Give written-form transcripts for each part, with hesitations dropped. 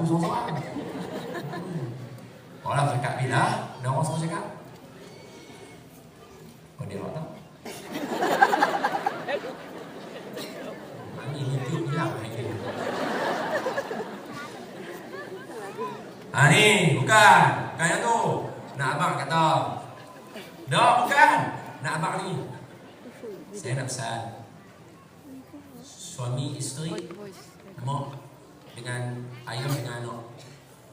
aku seorang-seorang. Orang cakap bila, ada orang semua cakap. Oh dia tak tahu. Ini bilang ini. Ni bukan yang tu. Nak abang kata. Dah bukan. Nak abang ni. Saya nak pesan. Suami isteri, mak dengan ayah dengan anak.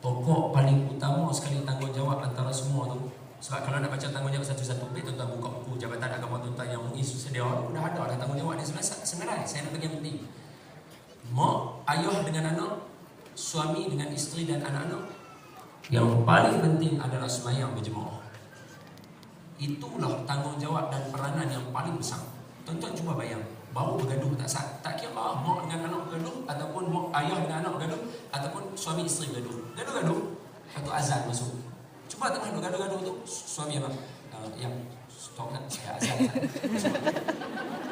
Pokok paling utama sekali tanggungjawab antara semua tu. Sebab kalau nak baca tanggungjawab satu-satu, tuan-tuan buka buku Jabatan Agama Tuan-tuan yang MUIS sedia, dah ada dah tanggungjawab ni. Sebenarnya saya nak bagi yang penting. Mak, ayah dengan anak, suami dengan isteri dan anak-anak. Yang paling penting adalah sembahyang berjemaah. Itulah tanggungjawab dan peranan yang paling besar. Tuan-tuan cuba bayang, baru bergaduh tak sah. Tak kira mak dengan anak bergaduh, ataupun mak ayah dengan anak bergaduh, ataupun suami isteri bergaduh. Gaduh-gaduh, satu azan masuk. Cuba tengah gaduh-gaduh tu, suami apa? Yang stop kan? Saya azan.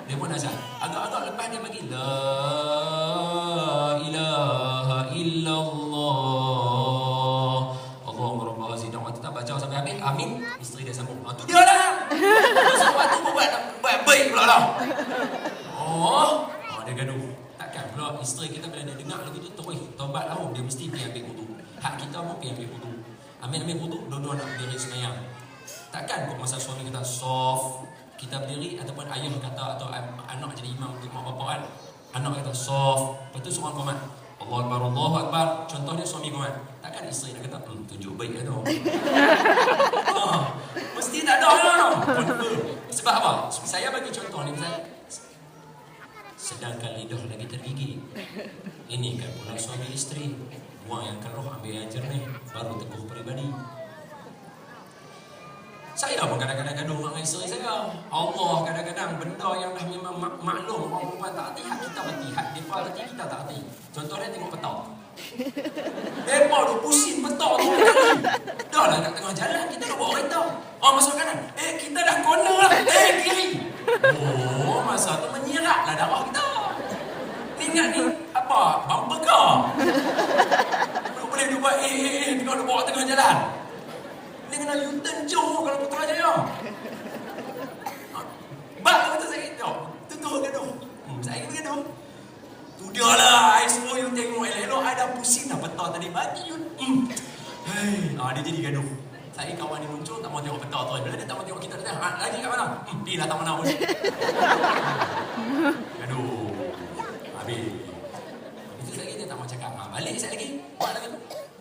Dia pun azan. Agak-agak lepas dia bagi La ilaha illallah Allahumma rabbana zidna wa tetap baca sampai habis. Amin. Isteri dia sambung. Tu dia lah. Masa waktu buat baik pula lah. Dia gaduh. Takkan pula isteri kita bila dia dengar lagu tu terus taubat lah. Dia mesti pergi ambil wudu. Hak kita pun pergi ambil wudu. Ambil wudu, dua-dua nak berdiri sembahyang. Takkan kok masa suami kita soft, kita berdiri ataupun ayah kata atau anak jadi imam untuk mak bapak kan. Anak kata soft, lepas tu seorang komat Allahu Akbar, Allahu Akbar. Contohnya suami komat. Takkan isteri nak kata tunjuk baik tu. Mesti tak ada lah. Sebab apa? Saya bagi contoh ni misalnya. Sedangkan lidah lagi tergigit. Ini kan pula suami isteri. Buang yang keruh, ambil yang jernih, baru teguh peribadi. Saya pun kadang-kadang gaduh dengan isteri saya. Allah kadang-kadang benda yang dah memang maklum orang perempuan tak hati, hak kita hati, hak mereka hati, kita tak hati. Contohnya tengok peta. Mereka tu pusing peta tu. Dah lah kat tengah jalan, kita dah bawa kereta. Masuk kanan. Kita dah corner lah. Kiri. Masa tu menyirat lah darah kita. Ingat ni, apa? Bumper car. Boleh dia buat tengok dia bawa tengah jalan. Ni kena U-turn jauh kalau Putrajaya. Bak kata saya kata, tutup gaduh. Saya kata gaduh. Tu dia lah, I suruh you tengok elok-elok, I dah pusing dah peta tadi bagi you. Dia jadi gaduh. Saya kawan ni muncul, tak mau tengok peta tu. Bila dia tak mau tengok kita, dia tanya, lagi kat mana? Pergi lah tak mana pun. Gaduh. Habis. Itu lagi dia tak mau cakap. Balik sekali lagi. Buat lagi.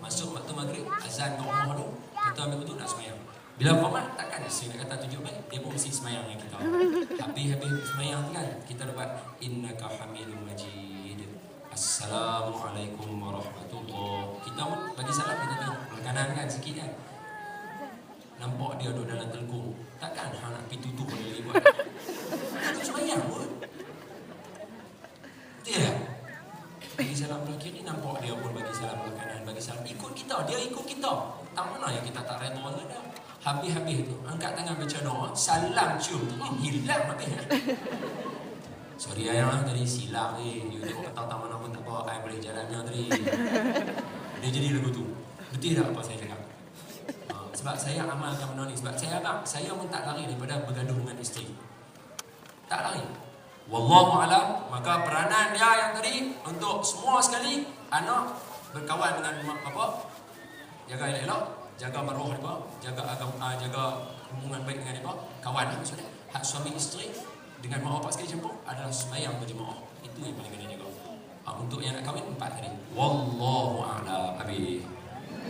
Masuk waktu maghrib, azan kat rumah tu. Kita ambil betul nak semayang. Bila komat, takkan isteri nak kata tunjuk baik. Dia pun mesti semayang dengan kita. Habis semayang kan, kita dapat innaka hamidun majid. Assalamualaikum warahmatullahi. Kita pun bagi salam, kita tengok kanan kan sikit kan. Nampak dia duduk dalam telekung. Takkan hang nak pergi tutup dia lagi buat. Kita semayang pun. Betul tak? Bagi salam belah kiri, nampak dia pun bagi salam belah kanan, bagi salam. Ikut kita, dia ikut kita. Tak mana yang kita tak redha dengan dia. Habis-habis tu, angkat tangan baca doa, salam cium tu, hilang habis. Sorry ayah, tadi silap ni. You tengok peta tak mana pun tak apa, I boleh jalannya tadi. Dia jadi lagu tu. Betul tak apa saya cakap? Sebab saya amalkan benda ni. Sebab saya pun tak lari daripada bergaduh dengan isteri. Tak lari. Wallahu a'lam. Maka peranan dia yang tadi untuk semua sekali, anak berkawan dengan mak bapak, jaga elok-elok, jaga maruah mereka, jaga agama, jaga hubungan baik dengan mereka, kawan maksudnya. Hak suami isteri dengan mak bapak sekali campur adalah sembahyang berjemaah. Itu yang paling kena jaga. Untuk yang nak kahwin 4 hari. Wallahu a'lam. Habis.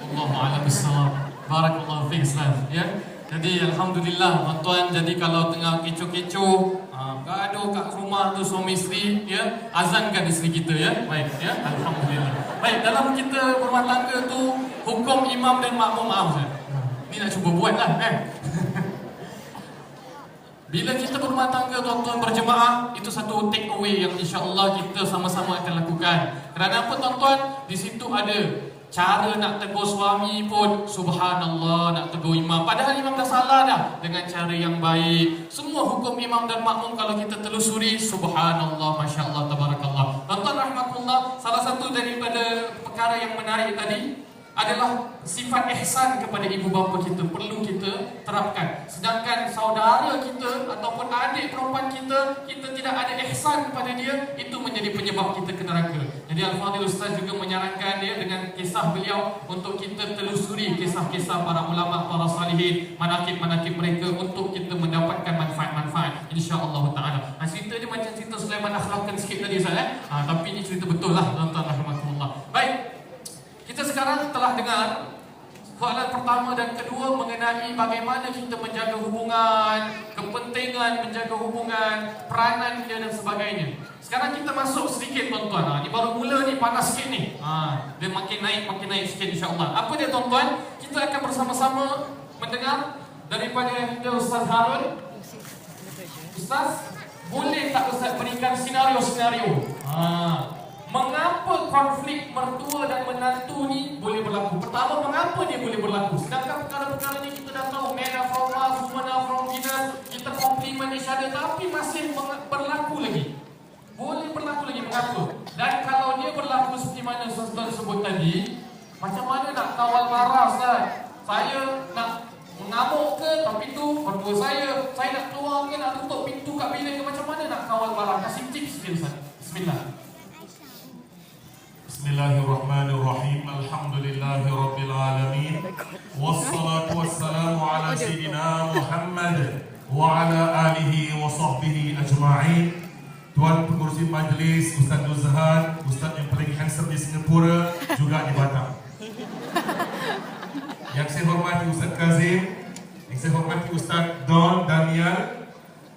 Wallahu a'lam bissawab. Barakallahu fiik Ustaz. Ya. Jadi alhamdulillah tuan-tuan, jadi kalau tengah kecoh-kecoh, gaduh kat rumah tu suami isteri, ya, azankan isteri kita ya. Baik ya, alhamdulillah. Baik, dalam kita berumah tangga tu hukum imam dan makmum, maaf Ustaz. Ni nak cuba buatlah kan. Bila kita berumah tangga tuan-tuan berjemaah, itu satu take away yang insya-Allah kita sama-sama akan lakukan. Kerana apa tuan-tuan? Di situ ada cara nak tegur suami pun subhanallah, nak tegur imam padahal imam dah salah dah, dengan cara yang baik. Semua hukum imam dan makmum kalau kita telusuri subhanallah, masya-Allah, tabarakallah. Tuan-tuan rahmatullah, salah satu daripada perkara yang menarik tadi adalah sifat ihsan kepada ibu bapa kita perlu kita terapkan. Sedangkan saudara kita ataupun adik perempuan kita tidak ada ihsan kepada dia, itu menjadi penyebab kita ke neraka. Jadi Al-Fadhil Ustaz juga menyarankan dia dengan kisah beliau untuk kita telusuri kisah-kisah para ulama, para salihin, manaqib-manaqib mereka untuk kita mendapatkan manfaat-manfaat insya-Allah taala. Cerita dia macam cerita Sulaiman akhlakkan sikit tadi Ustaz tapi ini cerita betul lah tuan-tuan rahmatullah. Baik. Kita sekarang telah dengar soalan pertama dan kedua mengenai bagaimana kita menjaga hubungan, kepentingan menjaga hubungan, peranan dia dan sebagainya. Sekarang kita masuk sedikit tuan-tuan. Ini baru mula ni, panas sikit ni. Dia makin naik sikit insya-Allah. Apa dia tuan-tuan? Kita akan bersama-sama mendengar daripada kita Ustaz Harun. Ustaz, boleh tak Ustaz berikan senario-senario? Mengapa konflik mertua dan menantu ni boleh berlaku? Pertama, mengapa dia boleh berlaku? Sedangkan perkara-perkara ni kita dah tahu, Mena from Mars, Woman from Venus, kita compliment each other, tapi masih berlaku lagi. Boleh berlaku lagi, mengapa? Dan kalau dia berlaku seperti mana Ustaz sebut tadi, macam mana nak kawal marah Ustaz? Saya nak mengamuk ke tapi tu mertua saya nak keluar ke, nak tutup pintu kat bilik ke, macam mana nak kawal marah? Kasih tips sikit Ustaz. Bismillah. Bismillahirrahmanirrahim. Alhamdulillahirabbil alamin. Wassalatu wassalamu ala sayyidina Muhammad wa ala alihi wa sahbihi ajma'in. Tuan pengurusi majlis, Ustaz Nuzhan, Ustaz yang paling handsome di Singapura, juga di Batam. Yang saya hormati Ustaz Kazim, yang saya hormati Ustaz Don Daniel,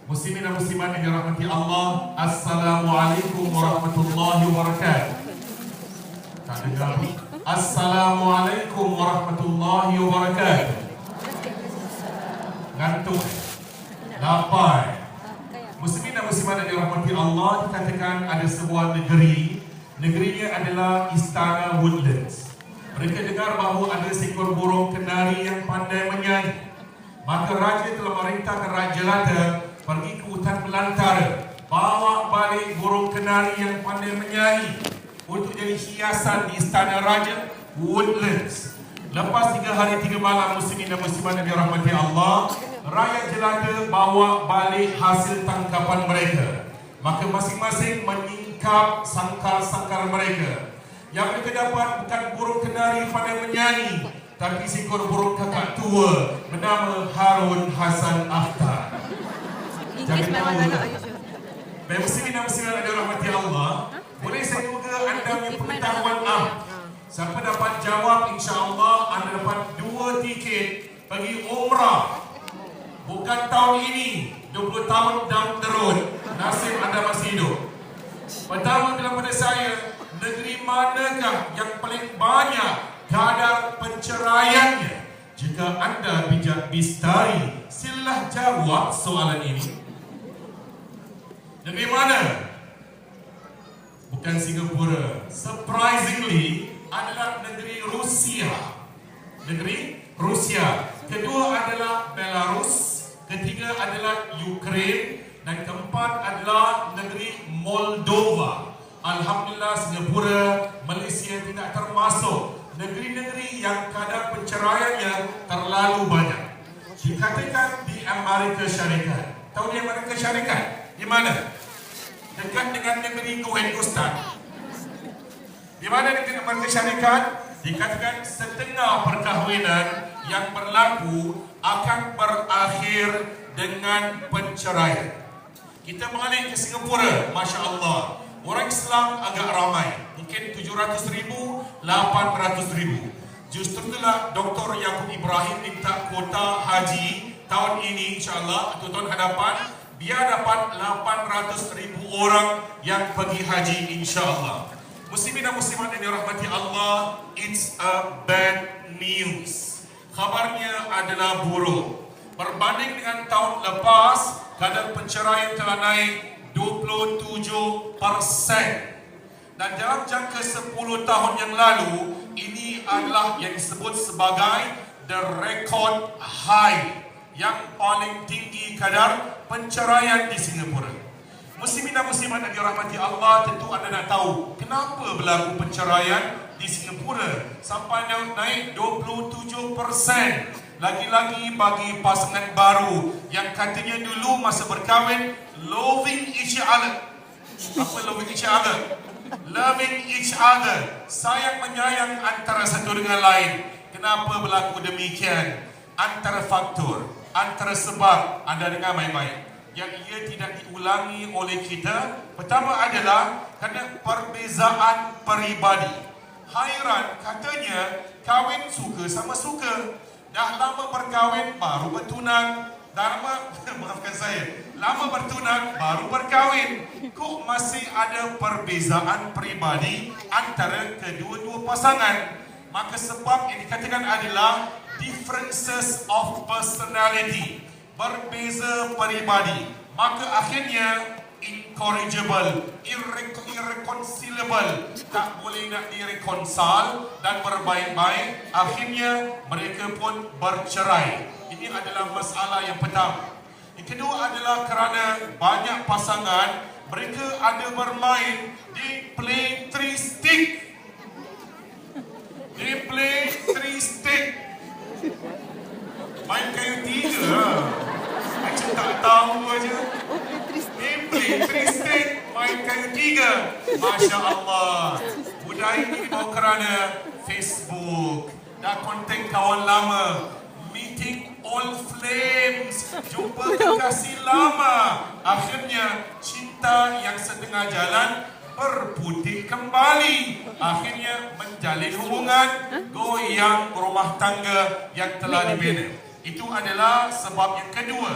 muslimin dan muslimat yang dirahmati Allah, Assalamualaikum warahmatullahi wabarakatuh. Tak dengar. Assalamualaikum warahmatullahi wabarakatuh. Ngantuk, lapar. Muslimin dan muslimat yang dirahmati Allah, dikatakan ada sebuah negeri. Negerinya adalah Istana Woodlands. Mereka dengar bahawa ada seekor burung kenari yang pandai menyanyi. Maka raja telah merintahkan Raja Lata pergi ke hutan belantara, bawa balik burung kenari yang pandai menyanyi untuk jadi hiasan di Istana Raja Woodlands. Lepas 3 hari 3 malam, muslimin dan muslimat yang dirahmati Allah, rakyat jelata bawa balik hasil tangkapan mereka. Maka masing-masing menyingkap sangkar-sangkar mereka. Yang mereka dapat bukan burung kenari pandai menyanyi, tapi seekor burung kakak tua bernama Harun Hasan Akhtar. Jangan tahu. Baik muslimin dan muslimat yang dirahmati Allah, boleh saya juga anda punya pengetahuan siapa dapat jawab, insya-Allah anda dapat 2 tiket pergi umrah. Bukan tahun ini, 20 tahun down the road, nasib anda masih hidup. Pertama daripada saya, negeri manakah yang paling banyak kadar penceraiannya? Jika anda bijak bistari, silalah jawab soalan ini. Negeri mana? Bukan Singapura. Surprisingly adalah negeri Rusia. Negeri Rusia. Kedua adalah Belarus. Ketiga adalah Ukraine. Dan keempat adalah negeri Moldova. Alhamdulillah, Singapura, Malaysia tidak termasuk negeri-negeri yang kadar penceraiannya terlalu banyak. Dikatakan di Amerika Syarikat. Tahu di Amerika Syarikat? Di mana? Dekat dengan negeri Kuwait Ustaz. Di mana negeri Amerika Syarikat? Dikatakan setengah perkahwinan yang berlaku akan berakhir dengan penceraian. Kita mengalih ke Singapura, Masya Allah. Orang Islam agak ramai, mungkin 700,000, 800,000. Justru itulah Dr. Yaakob Ibrahim minta kuota haji tahun ini, insya-Allah, atau tahun hadapan, biar dapat 800,000 orang yang pergi haji, insya-Allah. Muslimin dan muslimat yang dirahmati Allah, it's a bad news. Khabarnya adalah buruk. Berbanding dengan tahun lepas, kadar penceraian telah naik 27%. Dan dalam jangka 10 tahun yang lalu, ini adalah yang disebut sebagai the record high, yang paling tinggi kadar penceraian di Singapura. Muslimin dan muslimat yang dirahmati Allah, tentu anda nak tahu kenapa berlaku perceraian di Singapura sampai naik 27%. Lagi-lagi bagi pasangan baru yang katanya dulu masa berkahwin loving each other. Apa loving each other? Loving each other, sayang menyayang antara satu dengan lain. Kenapa berlaku demikian? Antara faktor, antara sebab, anda dengar baik-baik, yang ia tidak diulangi oleh kita. Pertama adalah kerana perbezaan peribadi. Hairan, katanya kahwin suka sama suka. Dah lama berkahwin baru bertunang. Maafkan saya, lama bertunang baru berkahwin. Kok masih ada perbezaan peribadi antara kedua-dua pasangan? Maka sebab yang dikatakan adalah differences of personality, berbeza peribadi. Maka akhirnya incorrigible, irreconcilable, tak boleh nak direkonsal dan berbaik-baik. Akhirnya mereka pun bercerai. Ini adalah masalah yang pertama. Yang kedua adalah kerana banyak pasangan mereka ada bermain di play three stick. Dia play three stick. Main kayu tiga. Macam tak tahu aja. Dia play three stick. Main kayu tiga. Masya Allah. Budaya ini dibawa kerana Facebook. Dah kontak kawan lama. Meeting old flames. Jumpa kekasih lama. Akhirnya cinta yang setengah jalan berputih kembali. Akhirnya menjalin hubungan, goyang rumah tangga yang telah dibina. Itu adalah sebab yang kedua.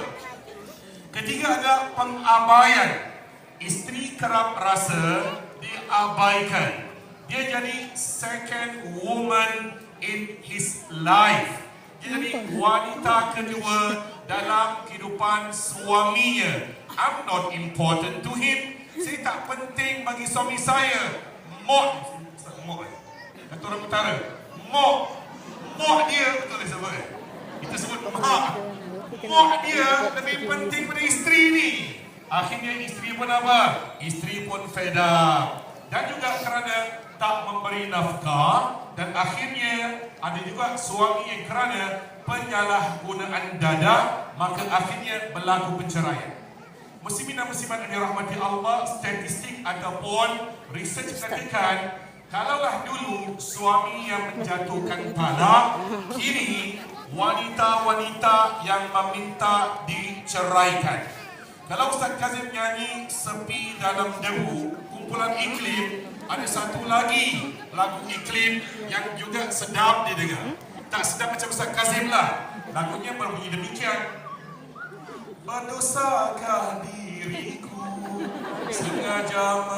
Ketiga adalah pengabaian. Isteri kerap rasa diabaikan. Dia jadi second woman in his life. Dia jadi wanita kedua dalam kehidupan suaminya. I'm not important to him. Saya tak penting bagi suami saya. Mok kata orang utara. Mok dia, betul dia sebut. Kita sebut mak. Mok dia lebih penting pada isteri ni. Akhirnya isteri pun apa? Isteri pun fed up. Dan juga kerana tak memberi nafkah. Dan akhirnya ada juga suami yang kerana penyalahgunaan dada, maka akhirnya berlaku perceraian. Muslimin dan muslimat yang dirahmati Allah, statistik ataupun research katakan, kalaulah dulu suami yang menjatuhkan talak, kini wanita-wanita yang meminta diceraikan. Kalau Ustaz Kazim nyanyi Sepi Dalam Debu, kumpulan Iklim, ada satu lagi lagu Iklim yang juga sedap didengar. Tak sedap macam Ustaz Kazim lah. Lagunya berbunyi demikian. Berdosakah diriku sengaja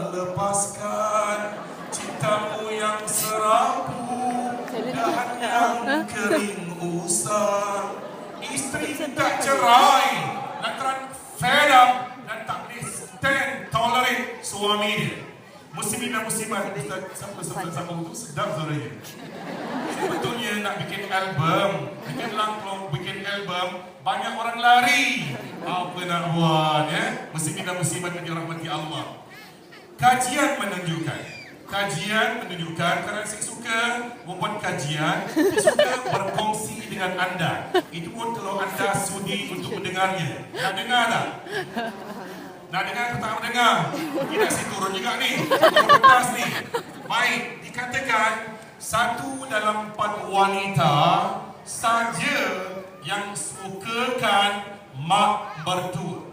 melepaskan cintamu yang serapu, dahan yang kering usang. Isteri tak cerai lantaran fed up dan tak boleh stand tolerate suami dia. Muslimin dan muslimat, sama-sama itu sedap suaranya. Sebetulnya nak bikin album, bikin langklong, bikin album, banyak orang lari. Apa nak buat ya? Muslimin dan muslimat yang dirahmati Allah. Kajian menunjukkan kerana saya suka membuat kajian, saya suka berkongsi dengan anda. Itu pun kalau anda sudi untuk mendengarnya. Nak dengar tak? Nak dengar atau tak mendengar? Tidak, saya turun juga ni. Turun kertas ni. Baik, dikatakan 1 dalam 4 wanita saja yang sukakan mak mertua.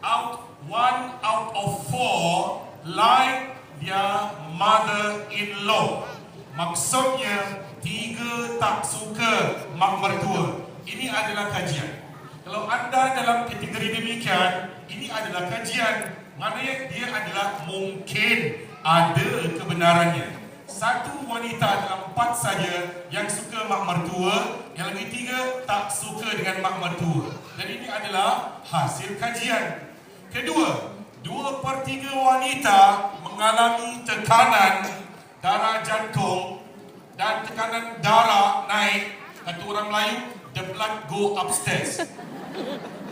1 out of 4 like their mother-in-law. Maksudnya 3 tak suka mak mertua. Ini adalah kajian. Kalau anda dalam kategori demikian, ini adalah kajian. Maknanya dia adalah mungkin ada kebenarannya. 1 wanita dalam 4 saja yang suka mak mertua, yang lagi 3 tak suka dengan mak mertua. Dan ini adalah hasil kajian. Kedua, 2/3 wanita mengalami tekanan darah jantung dan tekanan darah naik. Kata orang Melayu, the blood go upstairs.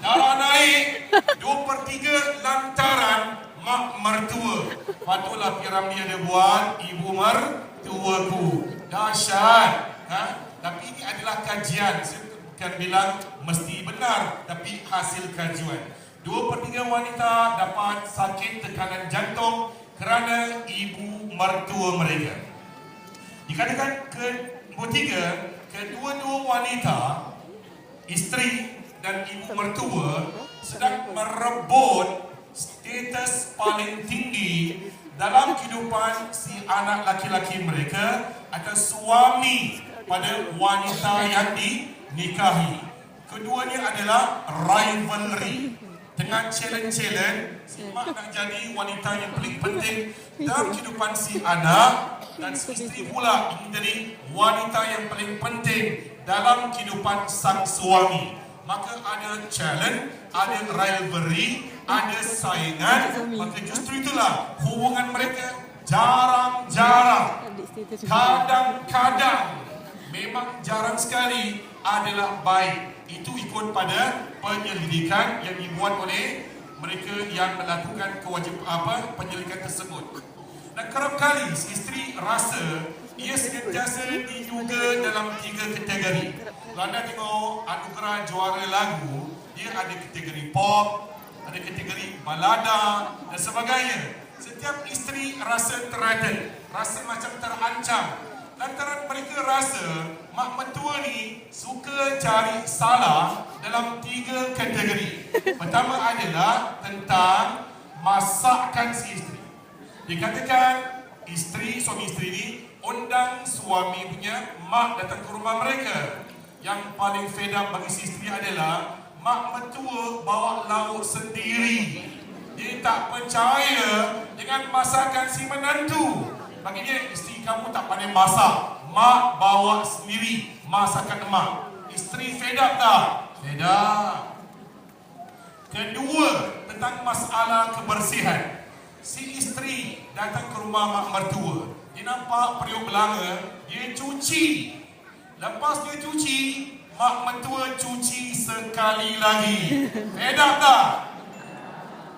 Darah naik 2/3 lantaran mak mertua. Patutlah Piramli ada buat ibu mertuaku. Dahsyat. Tapi ini adalah kajian. Saya bukan bilang mesti benar, tapi hasil kajian. 2/3 wanita dapat sakit tekanan jantung kerana ibu mertua mereka. Dikatakan ketiga, kedua-dua wanita, isteri dan ibu mertua sedang merebut status paling tinggi dalam kehidupan si anak laki-laki mereka atau suami pada wanita yang dinikahi. Keduanya adalah rivalry. Dengan challenge-challenge, si mak nak jadi wanita yang paling penting dalam kehidupan si anak, dan si isteri pula ingin jadi wanita yang paling penting dalam kehidupan sang suami. Maka ada challenge, ada rivalry, ada saingan. Maka justru itulah hubungan mereka jarang-jarang, kadang-kadang, memang jarang sekali adalah baik. Itu ikut pada penyelidikan yang dibuat oleh mereka yang melakukan penyelidikan tersebut. Dan kerap kali isteri rasa ia sentiasa diduga dalam 3 kategori. Kalau anda tengok anugerah juara lagu, dia ada kategori pop, ada kategori balada dan sebagainya. Setiap isteri rasa threatened, rasa macam terancam. Lantaran mereka rasa mak mentua ni suka cari salah dalam 3 kategori. Pertama adalah tentang masakan si isteri. Dikatakan suami isteri ni undang suami punya mak datang ke rumah mereka. Yang paling fed up bagi si isteri adalah mak mentua bawa lauk sendiri. Dia tak percaya dengan masakan si menantu. Bagi dia, isteri kamu tak pandai masak, mak bawa sendiri masakan mak. Isteri fed up tak? Fed up. Kedua, tentang masalah kebersihan. Si isteri datang ke rumah mak mertua. Dia nampak periuk belanga, dia cuci. Lepas dia cuci, mak mentua cuci sekali lagi. Fed up tak?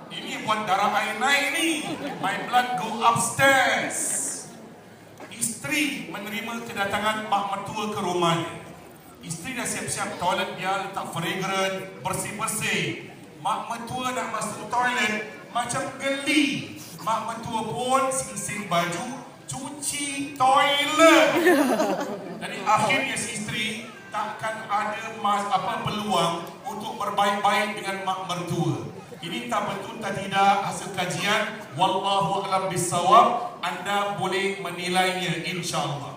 Ini buat darah air naik ni. My blood go upstairs. Isteri menerima kedatangan mak mertua ke rumahnya. Isteri dah siap-siap toilet dia, letak fragrant, bersih-bersih. Mak mertua nak masuk toilet macam geli. Mak mertua pun sing-sing baju, cuci toilet. Jadi akhirnya si isteri takkan ada peluang untuk berbaik-baik dengan mak mertua. Ini tak betul tak tidak hasil kajian. Wallahu a'lam bissawab. Anda boleh menilainya insya-Allah.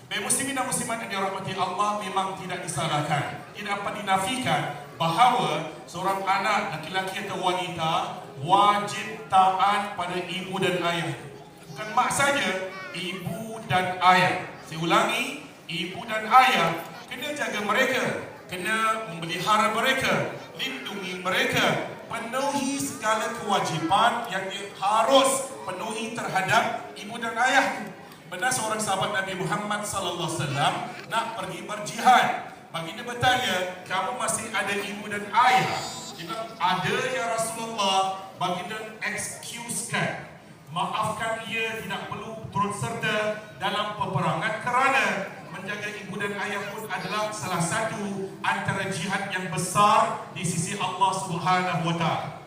Baik muslimin dan muslimat yang dirahmati Allah, memang tidak disalahkan, tidak dapat dinafikan bahawa seorang anak laki-laki atau wanita wajib taat pada ibu dan ayah. Bukan mak saja, ibu dan ayah. Saya ulangi, ibu dan ayah kena jaga mereka, kena memelihara mereka, lindungi mereka, penuhi segala kewajipan yang dia harus penuhi terhadap ibu dan ayah. Benar seorang sahabat Nabi Muhammad sallallahu alaihi wasallam nak pergi berjihad. Baginda bertanya, kamu masih ada ibu dan ayah? Dia bilang, ada ya Rasulullah. Baginda excusekan, maafkan ia tidak perlu turut serta dalam peperangan kerana menjaga ibu dan ayah pun adalah salah satu antara jihad yang besar di sisi Allah Subhanahu wa taala.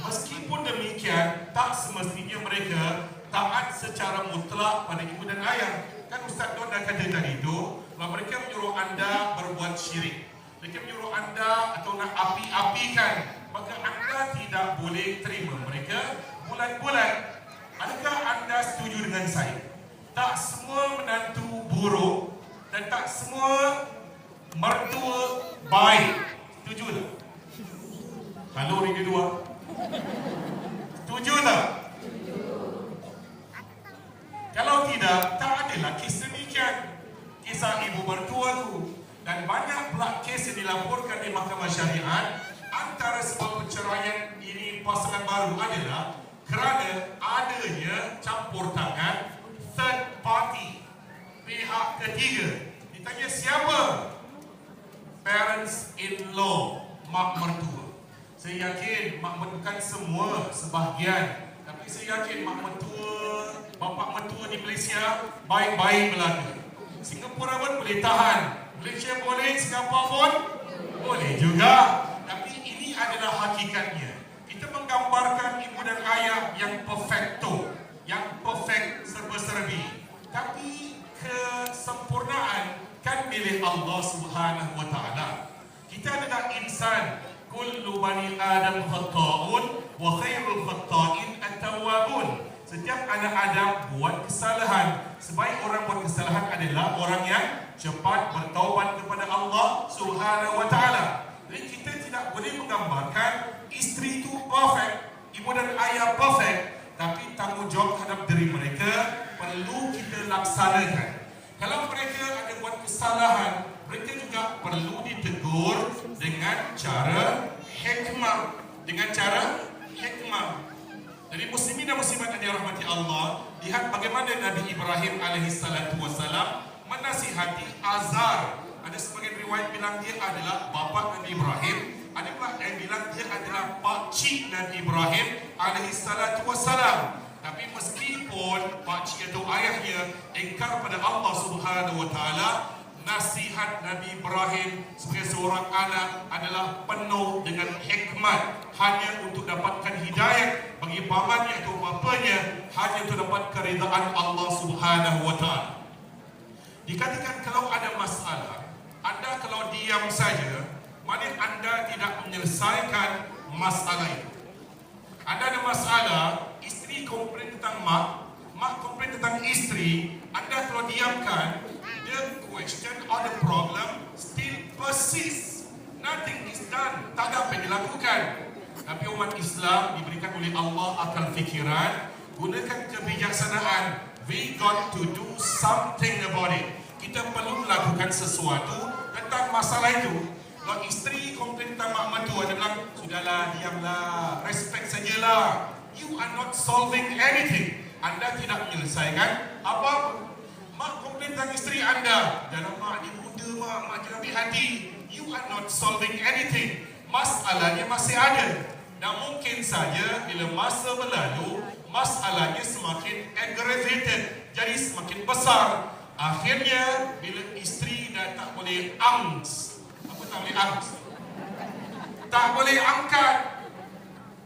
Meskipun demikian, tak semestinya mereka taat secara mutlak pada ibu dan ayah. Kan Ustaz Don dah kata tadi itu, bahawa mereka menyuruh anda berbuat syirik, mereka menyuruh anda atau nak api-apikan, maka anda tidak boleh terima mereka bulat-bulat. Adakah anda setuju dengan saya? Tak semua menantu buruk dan tak semua mertua baik. Setuju tak? Halo Rindu Dua. Setuju tak? Kalau tidak, tak adalah kisah demikian. Kisah ibu mertua tu. Dan banyak pula kes yang dilaporkan di mahkamah syariat. Antara sebab perceraian ini pasangan baru adalah kerana adanya campur tangan third party, pihak ketiga. Ditanya siapa? Parents in law, mak mertua. Saya yakin mak bukan semua, sebahagian. Tapi saya yakin mak mentua, bapa mentua di Malaysia baik-baik belaka. Singapura pun boleh tahan, Malaysia boleh, Singapura pun boleh juga. Tapi ini adalah hakikatnya. Kita menggambarkan ibu dan ayah yang perfecto, yang perfect serba-serbi. Tapi kesempurnaan kan milik Allah Subhanahu wa taala. Kita adalah insan, kullu bani Adam khata'un wa khairul khata'in at-tawwabun. Setiap anak Adam buat kesalahan. Sebaik orang buat kesalahan adalah orang yang cepat bertaubat kepada Allah Subhanahu wa taala. Jadi kita tidak boleh menggambarkan isteri itu perfect, ibu dan ayah perfect, tapi tanggungjawab terhadap diri mereka perlu kita laksanakan. Kalau mereka ada buat kesalahan, mereka juga perlu ditegur dengan cara hikmah. Dengan cara hikmah. Jadi muslimin dan muslimat yang dirahmati Allah, lihat bagaimana Nabi Ibrahim alaihissalatu wassalam menasihati Azar. Ada sebagian riwayat bilang dia adalah bapa Nabi Ibrahim, ada pula yang bilang dia adalah pakcik Nabi Ibrahim alaihissalatu wassalam. Tapi meskipun pakcik atau ayahnya ingkar pada Allah Subhanahu wa taala, nasihat Nabi Ibrahim sebagai seorang anak adalah penuh dengan hikmat, hanya untuk dapatkan hidayah bagi pamannya atau bapanya, hanya untuk dapat keridaan Allah Subhanahu wa taala. Dikatakan kalau ada masalah, anda kalau diam saja, maknanya anda tidak menyelesaikan masalah itu. Anda ada masalah, isteri komplain tentang mak komplain tentang isteri, anda kalau diamkan, the question or the problem still persists. Nothing is done. Tak ada apa yang dilakukan. Tapi umat Islam diberikan oleh Allah akal fikiran, gunakan kebijaksanaan. We got to do something about it. Kita perlu melakukan sesuatu tentang masalah itu. Kalau isteri komplain tentang mak mentua, dia bilang, sudahlah, diamlah, respect sajalah. You are not solving anything. Anda tidak menyelesaikan apa-apa. Mak komplain tentang isteri anda, dalam mak ni muda mak jangan ambil hati. You are not solving anything. Masalahnya masih ada. Dan mungkin saja bila masa berlalu, masalahnya semakin aggravated, jadi semakin besar. Akhirnya bila isteri dah tak boleh angst, apa tak boleh angst? Tak boleh angkat,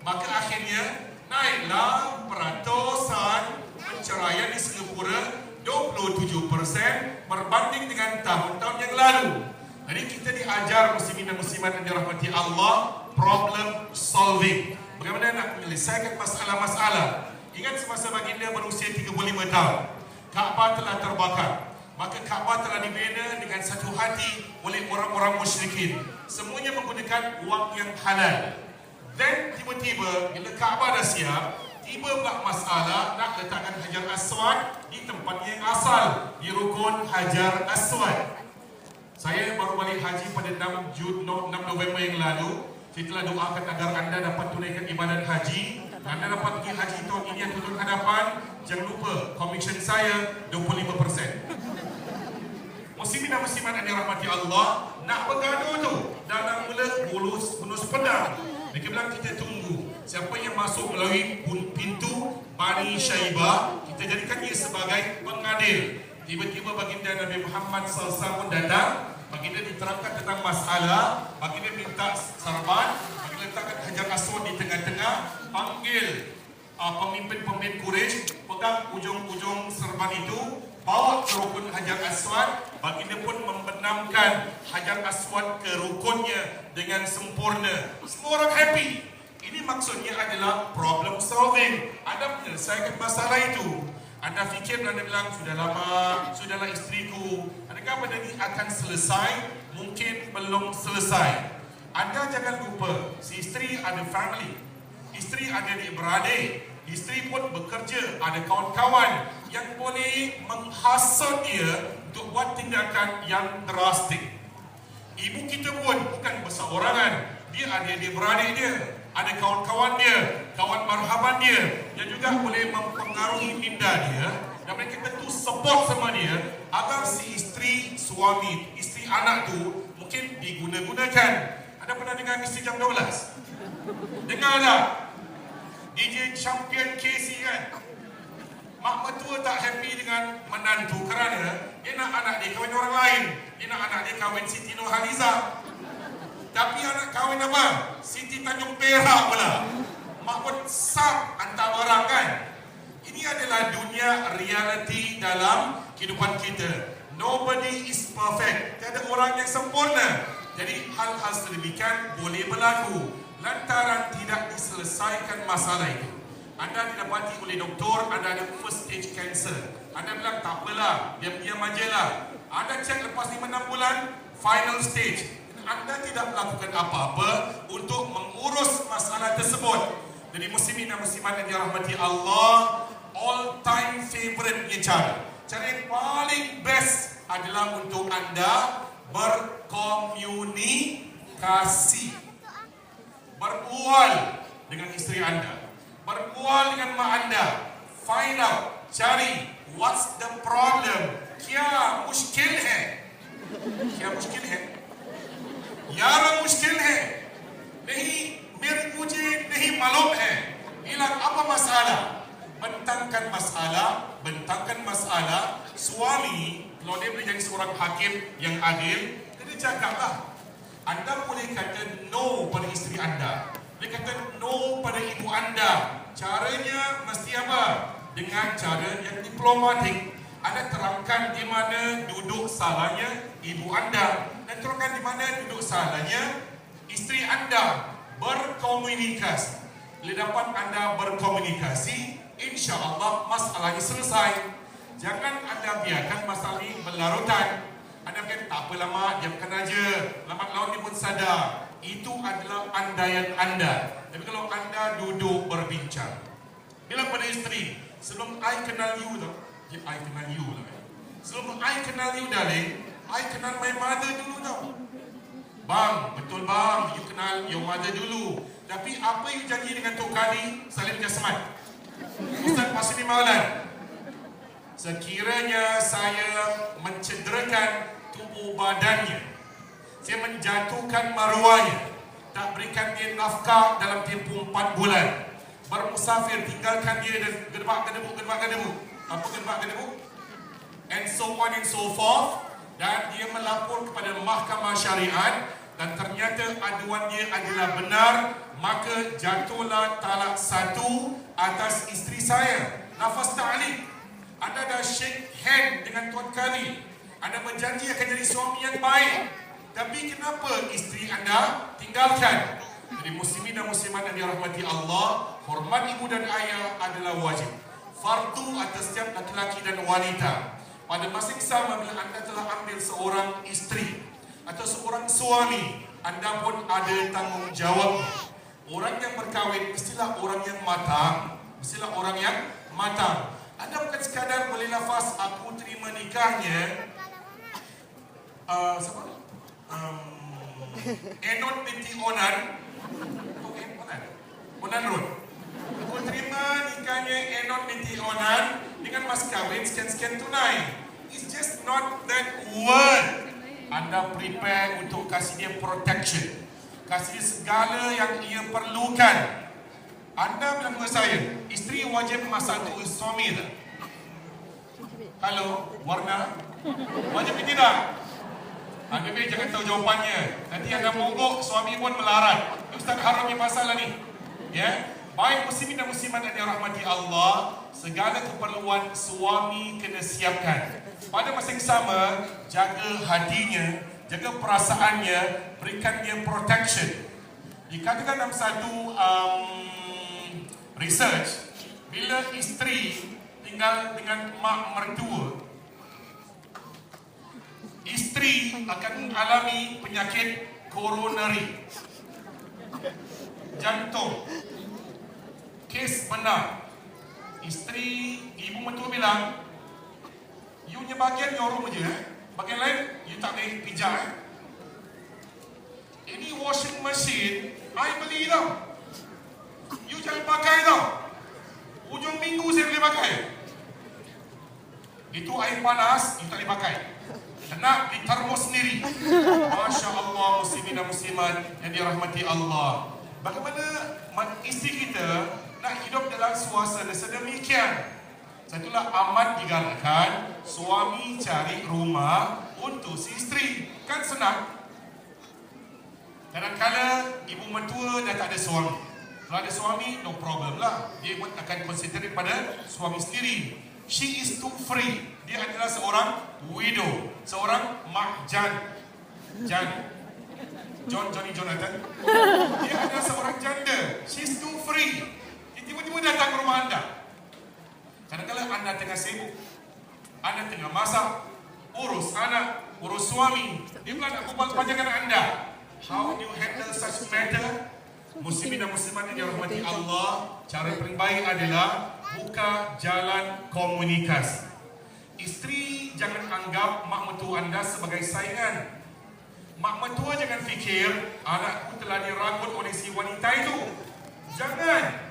maka akhirnya naiklah peratusan perceraian di Singapura 27% berbanding dengan tahun-tahun yang lalu. Jadi kita diajar muslimin dan muslimat yang dirahmati Allah, problem solving. Bagaimana nak menyelesaikan masalah-masalah. Ingat semasa baginda berusia 35 tahun, Kaabah telah terbakar. Maka Kaabah telah dibina dengan satu hati oleh orang-orang musyrikin. Semuanya menggunakan wang yang halal. Dan tiba-tiba bila Kaabah dah siap, tiba pula masalah nak letakkan Hajar Aswad di tempatnya yang asal, di rukun Hajar Aswad. Saya baru balik haji pada 6 November yang lalu. Saya telah doakan agar anda dapat tunaikan ibadat haji. Anda dapat pergi haji tahun ini yang turun hadapan. Jangan lupa, komisen saya 25%. Muslimin dan muslimat yang dirahmati Allah, nak bergaduh tu dalam mula bonus pedang. Mereka bilang kita tunggu siapa yang masuk melalui pintu Bani Syaibah, kita jadikan dia sebagai pengadil. Tiba-tiba baginda Nabi Muhammad SAW datang. Baginda diterangkan tentang masalah. Baginda minta sarban. Baginda letakkan Hajar Aswad di tengah-tengah. Panggil pemimpin-pemimpin Quraisy, pegang ujung-ujung serban itu, bawa ke rukun Hajar Aswad. Baginda pun membenamkan Hajar Aswad ke rukunnya dengan sempurna. Semua orang happy. Ini maksudnya adalah problem solving. Anda menyelesaikan masalah itu. Anda fikir dan anda bilang, sudah lama, sudahlah isteriku. Adakah benda ini akan selesai? Mungkin belum selesai. Anda jangan lupa, si isteri ada family. Isteri ada adik-beradik. Isteri pun bekerja, ada kawan-kawan yang boleh menghasut dia untuk buat tindakan yang drastik. Ibu kita pun bukan berseorangan. Dia ada adik-beradik dia, ada kawan-kawan dia, kawan marhaban dia, yang juga boleh mempengaruhi minda dia. Dan mereka tentu support sama dia agar si isteri, suami, isteri anak tu mungkin diguna-gunakan. Anda pernah dengar isteri jam 12? Dengar tak? DJ Champion KC kan? Mak mertua tak happy dengan menantu kerana dia nak anak dia kahwin orang lain. Dia nak anak dia kahwin Siti Nurhaliza. Tapi anak kahwin apa? Siti Tanjung Perak pula. Mak pun sab hantar barang kan? Ini adalah dunia reality dalam kehidupan kita. Nobody is perfect. Tiada orang yang sempurna. Jadi hal-hal sedemikian boleh berlaku lantaran tidak diselesaikan masalah itu. Anda didapati oleh doktor, anda ada first stage cancer. Anda bilang tak apalah, diam-diam ajalah. Anda cek lepas 5-6 bulan, final stage. Anda tidak melakukan apa-apa untuk mengurus masalah tersebut. Jadi muslimin dan muslimat yang dirahmati Allah, all time favorite cara yang paling best adalah untuk anda berkomunikasi, berbual dengan isteri anda, berbual dengan mak anda, find out, cari what's the problem, kya mushkil hai, यार मुश्किल है नहीं मुझे नहीं मालूम है hilang apa masalah, bentangkan masalah. Suami kalau dia boleh jadi seorang hakim yang adil, dia cakaplah. Anda boleh kata no pada isteri anda, boleh kata no pada ibu anda. Caranya mesti apa? Dengan cara yang diplomatik. Anda terangkan di mana duduk salahnya ibu anda dan terangkan di mana duduk salahnya isteri anda. Berkomunikasi. Bila dapat anda berkomunikasi, insya-Allah masalahnya selesai. Jangan anda biarkan masalah ini berlarutan. Anda kata tak apalah mak, diamkan aja. Lambat laun dia pun sadar. Itu adalah andaian anda. Tapi kalau anda duduk berbincang, bilang pada isteri, sebelum I kenal you tau. I kenal you lah. Sebelum I kenal you darling, I kenal my mother dulu tau. Bang, betul bang, you kenal your mother dulu. Tapi apa you janji dengan Tok Kadi Salim Jasman, Ustaz Masini Maulan? Sekiranya saya mencederakan tubuh badannya, saya menjatuhkan maruahnya, tak berikan dia nafkah dalam tempoh 4 bulan, bermusafir, tinggalkan dia dan gedebak-gedebuk, apa gedebak-gedebuk, and so on and so forth, dan dia melapor kepada mahkamah syariat dan ternyata aduan dia adalah benar, maka jatuhlah talak 1 atas isteri saya. Nafas ta'liq. Anda dah shake hand dengan Tuan Kadi, anda berjanji akan jadi suami yang baik, tapi kenapa isteri anda tinggalkan? Jadi muslimin dan muslimat yang dirahmati Allah, hormat ibu dan ayah adalah wajib, fardu atas setiap laki-laki dan wanita. Pada masa yang sama, bila anda telah ambil seorang isteri atau seorang suami, anda pun ada tanggungjawab. Orang yang berkahwin mestilah orang yang matang, Anda bukan sekadar boleh lafaz aku terima nikahnya siapa? Enon binti Onan. Onan Road. Aku terima nikahnya Enon binti Onan dengan mas kahwin sekian-sekian tunai. It's just not that word. Anda prepare untuk kasih dia protection, kasih dia segala yang ia perlukan. Anda bilang kepada saya, isteri wajib masak untuk suami tak? Halo, Warna? Wajib ke tidak? Anda jangan tahu jawapannya. Nanti anda mogok, suami pun melarat. Ustaz Haram yang pasal lah ni. Ya? Baik muslimin dan muslimat yang dirahmati Allah, segala keperluan suami kena siapkan. Pada masa yang sama, jaga hatinya, jaga perasaannya, berikan dia protection. Dikatakan dalam satu research, bila isteri tinggal dengan mak mertua, isteri akan mengalami penyakit coronary, jantung. Kes benar. Isteri, ibu mertua bilang, you punya bahagian your room je, bahagian lain you tak boleh pijak. Ini washing machine I beli tau, you jangan pakai tau. Ujung minggu saya boleh pakai. Itu air panas you tak boleh pakai, kena di termos sendiri. Masya Allah muslimin dan muslimat yang dirahmati Allah. bagaimana isteri kita nak hidup dalam suasana sedemikian. Satulah amat digalakkan suami cari rumah untuk si isteri. Kan senang. Kadang-kadang ibu mertua dah tak ada suami. Kalau ada suami, no problem lah. Dia pun akan concentrate pada suami sendiri. She is too free. Dia adalah seorang widow, seorang mak Johnny Jonathan. Dia adalah seorang janda. She's too free. Dia tiba-tiba datang ke rumah anda. Kadang-kadang anda tengah sibuk, anda tengah masak, urus anak, urus suami. Dia pula nak berbual kepanjangan anda. How do you handle such matter? Muslimin dan muslimat yang dirahmati Allah, cara yang paling baik adalah buka jalan komunikasi. Isteri jangan anggap mak mertua anda sebagai saingan. Mak mertua jangan fikir anakku telah dirangkul oleh si wanita itu. Jangan.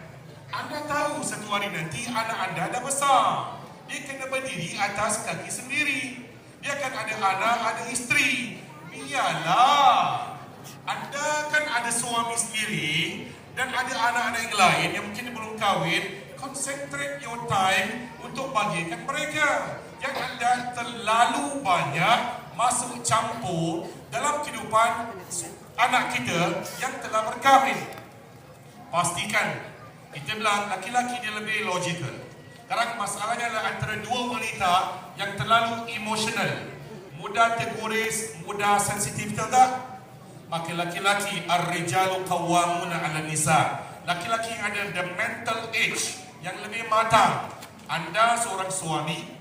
Anda tahu satu hari nanti anak anda dah besar. Dia kena berdiri atas kaki sendiri. Dia akan ada anak, ada isteri. Biarlah. Anda kan ada suami sendiri dan ada anak-anak yang lain yang mungkin belum kahwin. Concentrate your time untuk bagikan mereka. Jangan anda terlalu banyak masuk campur dalam kehidupan anak kita yang telah berkahwin. Pastikan. Kita bilang laki-laki dia lebih logical. Sekarang masalahnya adalah antara dua wanita yang terlalu emosional, mudah terguris, mudah sensitif, tak? Maka laki-laki ar-rijalu qawwamuna 'ala nisa. Laki-laki yang ada the mental age yang lebih matang. Anda seorang suami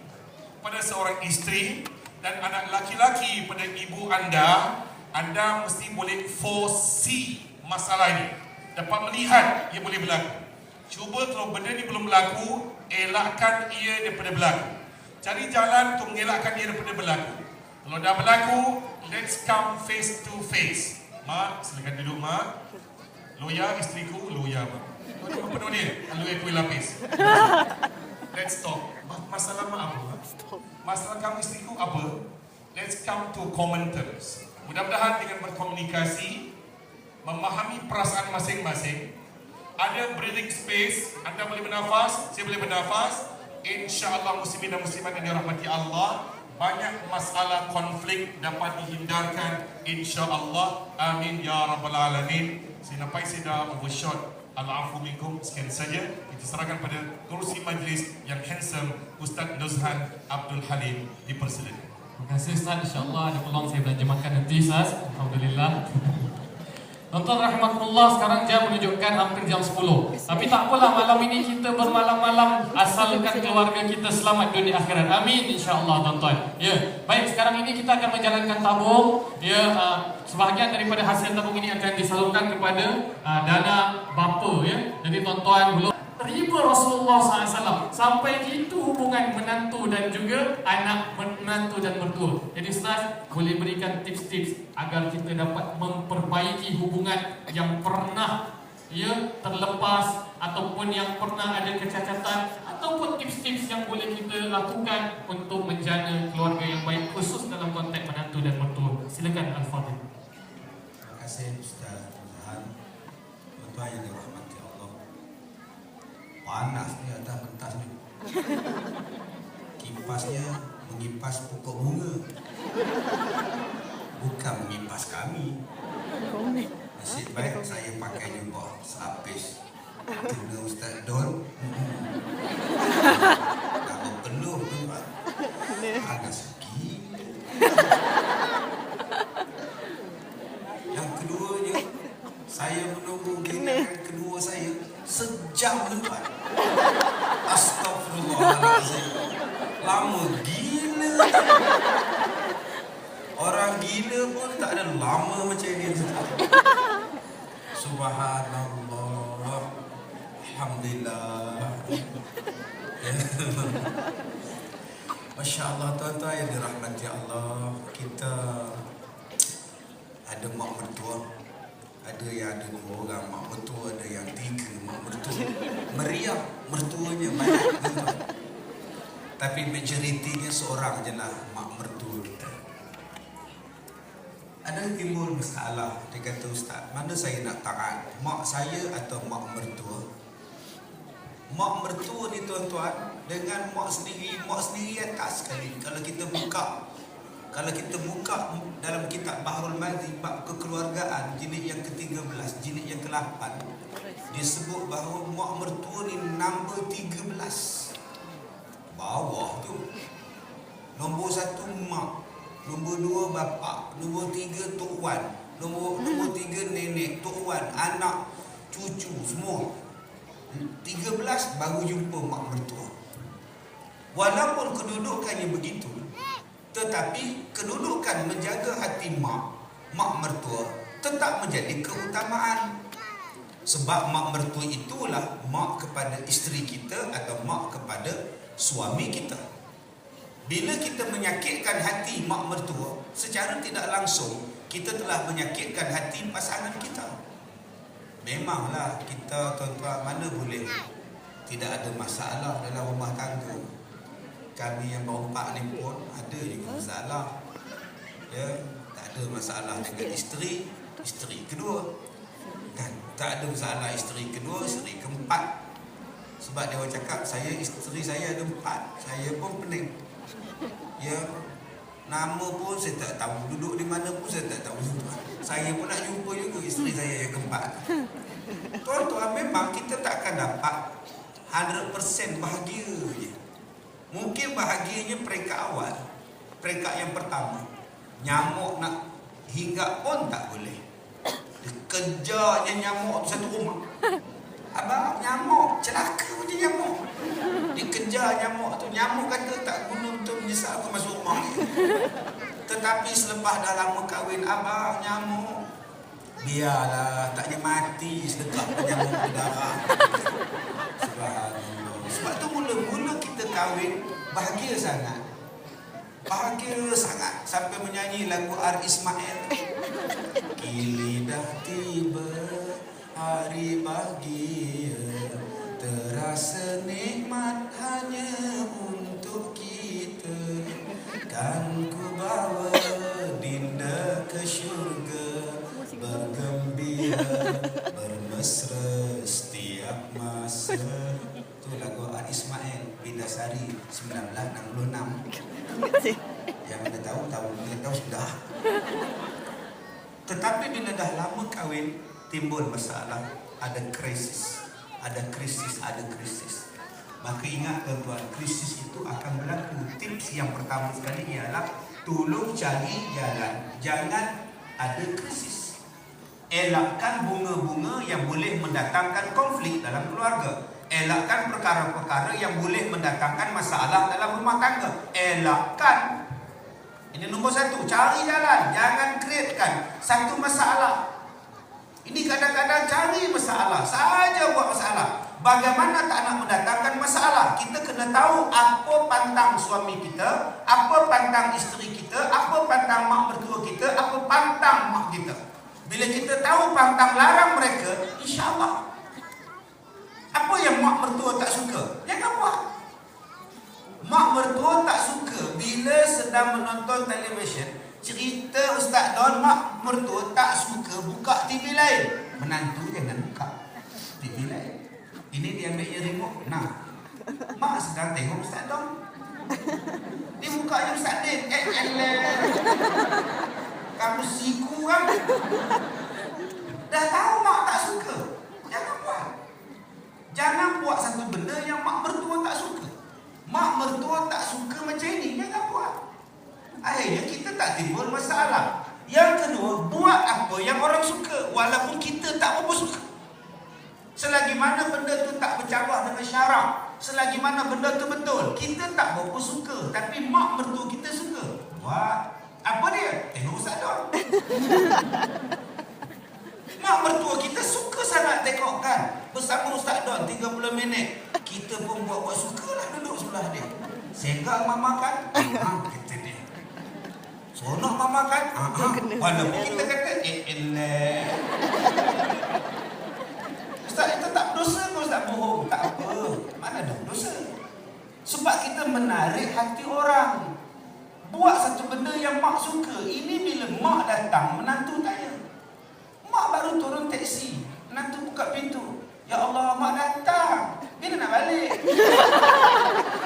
pada seorang isteri dan anak laki-laki pada ibu anda mesti boleh foresee masalah ini. Dapat melihat ia boleh berlaku. Cuba kalau benda ni belum berlaku, elakkan ia daripada berlaku. Cari jalan untuk mengelakkan ia daripada berlaku. Kalau dah berlaku, let's come face to face. Mak, silakan duduk mak. Loya, isteriku, loya mak. Apa nama dia? Aloe kuih lapis. Let's talk. Masalah mak apa? Masalah kamu isteriku apa? Let's come to common terms. Mudah-mudahan dengan berkomunikasi, memahami perasaan masing-masing, ada breathing space, anda boleh bernafas, saya boleh bernafas. InsyaAllah muslimin dan muslimat yang dirahmati Allah, banyak masalah konflik dapat dihindarkan InsyaAllah. Amin ya Rabbal Alamin. Saya nampak saya dah overshot. Al-afu minkum. Sekian saja. Kita serahkan pada kursi majlis yang handsome Ustaz Nuzhan Abdul Halim. Dipersilakan. Terima kasih Ustaz. InsyaAllah ada peluang saya belanjamakan nanti Ustaz. Alhamdulillah. Tuan-tuan rahmatullah, sekarang jam menunjukkan hampir jam 10. Tapi tak apalah, malam ini kita bermalam-malam asalkan keluarga kita selamat dunia akhirat. Amin insya-Allah tuan-tuan. Ya, baik, sekarang ini kita akan menjalankan tabung. Ya, sebahagian daripada hasil tabung ini akan disalurkan kepada dana bapa ya. Jadi tuan-tuan belum terima Rasulullah SAW. Sampai itu hubungan menantu dan juga anak menantu dan mertua. Jadi Ustaz boleh berikan tips-tips agar kita dapat memperbaiki hubungan yang pernah terlepas ataupun yang pernah ada kecacatan, ataupun tips-tips yang boleh kita lakukan untuk menjana keluarga yang baik khusus dalam konteks menantu dan mertua. Silakan Al-Fadhil. Terima kasih Ustaz Nuzhan. Tuan-tuan yang dirahmati Allah, panas ni atas pentas ni. Kipasnya mengipas pokok bunga, bukan mengipas kami. Nasib baik saya pakai juga selapis kena Ustaz Don. Kalau penuh tu panas gila. Yang keduanya, saya menunggu giliran kedua saya sejam lepas. Astagfirullahaladzim. Lama gila. Orang gila pun tak ada lama macam ni. Subhanallah. Alhamdulillah. Masya Allah tuan-tuan yang dirahmati Allah. Kita ada mak mertua. Ada yang ada 2 orang mak mertua, ada yang 3 mak mertua. Meriah mertuanya banyak tuan-tuan. Tapi majoritinya seorang je lah mak mertua kita. Ada timbul masalah. Dia kata, Ustaz, mana saya nak taat, mak saya atau mak mertua? Mak mertua ni tuan-tuan, dengan mak sendiri atas sekali. Kalau kita buka dalam kitab Bahrul Madhi bab kekeluargaan jilid yang ke-13, jilid yang ke-8, dia sebut bahawa mak mertua ni nombor 13. Bawah tu. Nombor 1 mak, nombor 2 bapa, nombor 3 tok wan, nombor 3 nenek, tok wan, anak, cucu semua. 13 baru jumpa mak mertua. Walaupun kedudukannya begitu, tetapi kedudukan menjaga hati mak mertua tetap menjadi keutamaan. Sebab mak mertua itulah mak kepada isteri kita atau mak kepada suami kita. Bila kita menyakitkan hati mak mertua, secara tidak langsung kita telah menyakitkan hati pasangan kita. Memanglah kita tuan-tuan mana boleh tidak ada masalah dalam rumah tangga. Kami yang berempat ni pun ada juga masalah. Ya, tak ada masalah dengan isteri kedua. Kan? Tak ada masalah isteri kedua, isteri keempat. Sebab dia orang cakap, isteri saya ada 4. Saya pun pening. Ya, nama pun saya tak tahu, duduk di mana pun saya tak tahu. Saya pun nak jumpa juga isteri saya yang keempat. Tuan-tuan, memang kita tak akan dapat 100% bahagia je. Mungkin bahagianya peringkat awal, peringkat yang pertama. Nyamuk nak hinggap pun tak boleh. Dia kejarnya nyamuk tu satu rumah. Abang, nyamuk, celaka macam nyamuk. Dia kejar nyamuk tu. Nyamuk kata tak guna untuk menyesal aku masuk rumah ni. Tetapi selepas dah lama kahwin, abang, nyamuk, biarlah, taknya mati sedekah penyamuk berdarah. Subhanallah. Sebab tu mula-mula kita kahwin bahagia sangat. Bahagia sangat sampai menyanyi lagu Ar Ismail. Kini dah tiba hari bahagia, terasa nikmat hanya untuk kita. Kan ku bawa dinda ke syurga, bergembira, bermesra setiap masa. Itu lagu Ar Ismail Bidasari 1966. Yang mana tahu, yang tahu sudah. Tetapi bila dah lama kahwin, timbul masalah, ada krisis. Maka ingat tuan-tuan, krisis itu akan berlaku. Tips yang pertama sekali ialah tolong cari jalan, jangan ada krisis. Elakkan bunga-bunga yang boleh mendatangkan konflik dalam keluarga. Elakkan perkara-perkara yang boleh mendatangkan masalah dalam rumah tangga. Elakkan. Ini nombor 1, cari jalan, jangan createkan satu masalah. Ini kadang-kadang cari masalah, saja buat masalah. Bagaimana tak nak mendatangkan masalah? Kita kena tahu apa pantang suami kita, apa pantang isteri kita, apa pantang mak mertua kita, apa pantang mak kita. Bila kita tahu pantang larang mereka, insya-Allah. Apa yang mak mertua tak suka, jangan buat. Mak mertua tak suka bila sedang menonton televisyen, cerita Ustaz Don, mak mertua tak suka buka TV lain. Menantu jangan buka TV lain. Ini dia ambil remote. Nah, mak sedang tengok Ustaz Don, dia bukanya Ustaz Din. Kamu siku kan? Dah tahu mak tak suka, jangan buat. Jangan buat satu benda yang mak mertua tak suka. Mak mertua tak suka macam ini, jangan buat. Akhirnya kita tak timbul masalah. Yang kedua, buat apa yang orang suka, walaupun kita tak apa suka. Selagi mana benda tu tak bercampur dengan syarak, selagi mana benda tu betul, kita tak berapa suka, tapi mak mertua kita suka. Buat. Apa dia? Tengok Ustaz Don. Mak mertua kita suka sangat tengok kan bersama Ustaz Don 30 minit. Kita pun buat sukalah duduk sebelah dia. Senggak mama kan? Kata dia. Sonok mama kan? Walaupun kita kata Ustaz itu tak berdosa ke Ustaz? Bohong. Tak apa. Mana ada dosa. Sebab kita menarik hati orang. buat satu benda yang mak suka. Ini bila mak datang, menantu tanya. Mak baru turun teksi, menantu buka pintu. Ya Allah, mak datang. Bila nak balik?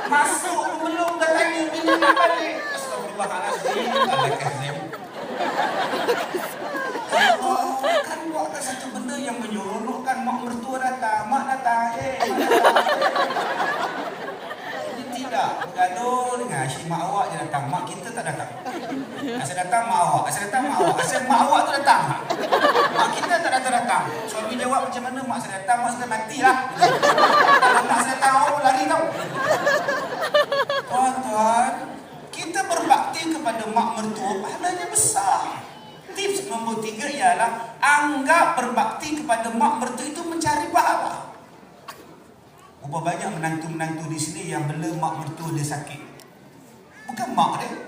Masuk belum dah tanya bila nak balik. Astagfirullahaladzim. Alakazim. Allah kan buatkan satu benda yang menyeronokkan. Mak mertua datang, mak datang. Ini tidak bergaduh dengan asyik mak awak je datang, mak kita tak datang. Asal datang mak awak, asal datang mak awak, asal mak awak tu datang, mak kita tak datang-datang. Suami jawab macam mana, mak saya datang, mak saya mati lah. Kalau mak saya datang, awak pun lari tau. Tuan-tuan, kita berbakti kepada mak mertua pahalanya besar. Tips nombor 3 ialah anggap berbakti kepada mak mertua itu mencari pahala. Berapa banyak menantu-menantu di sini yang bela mak mertua dia sakit. Bukan mak dia,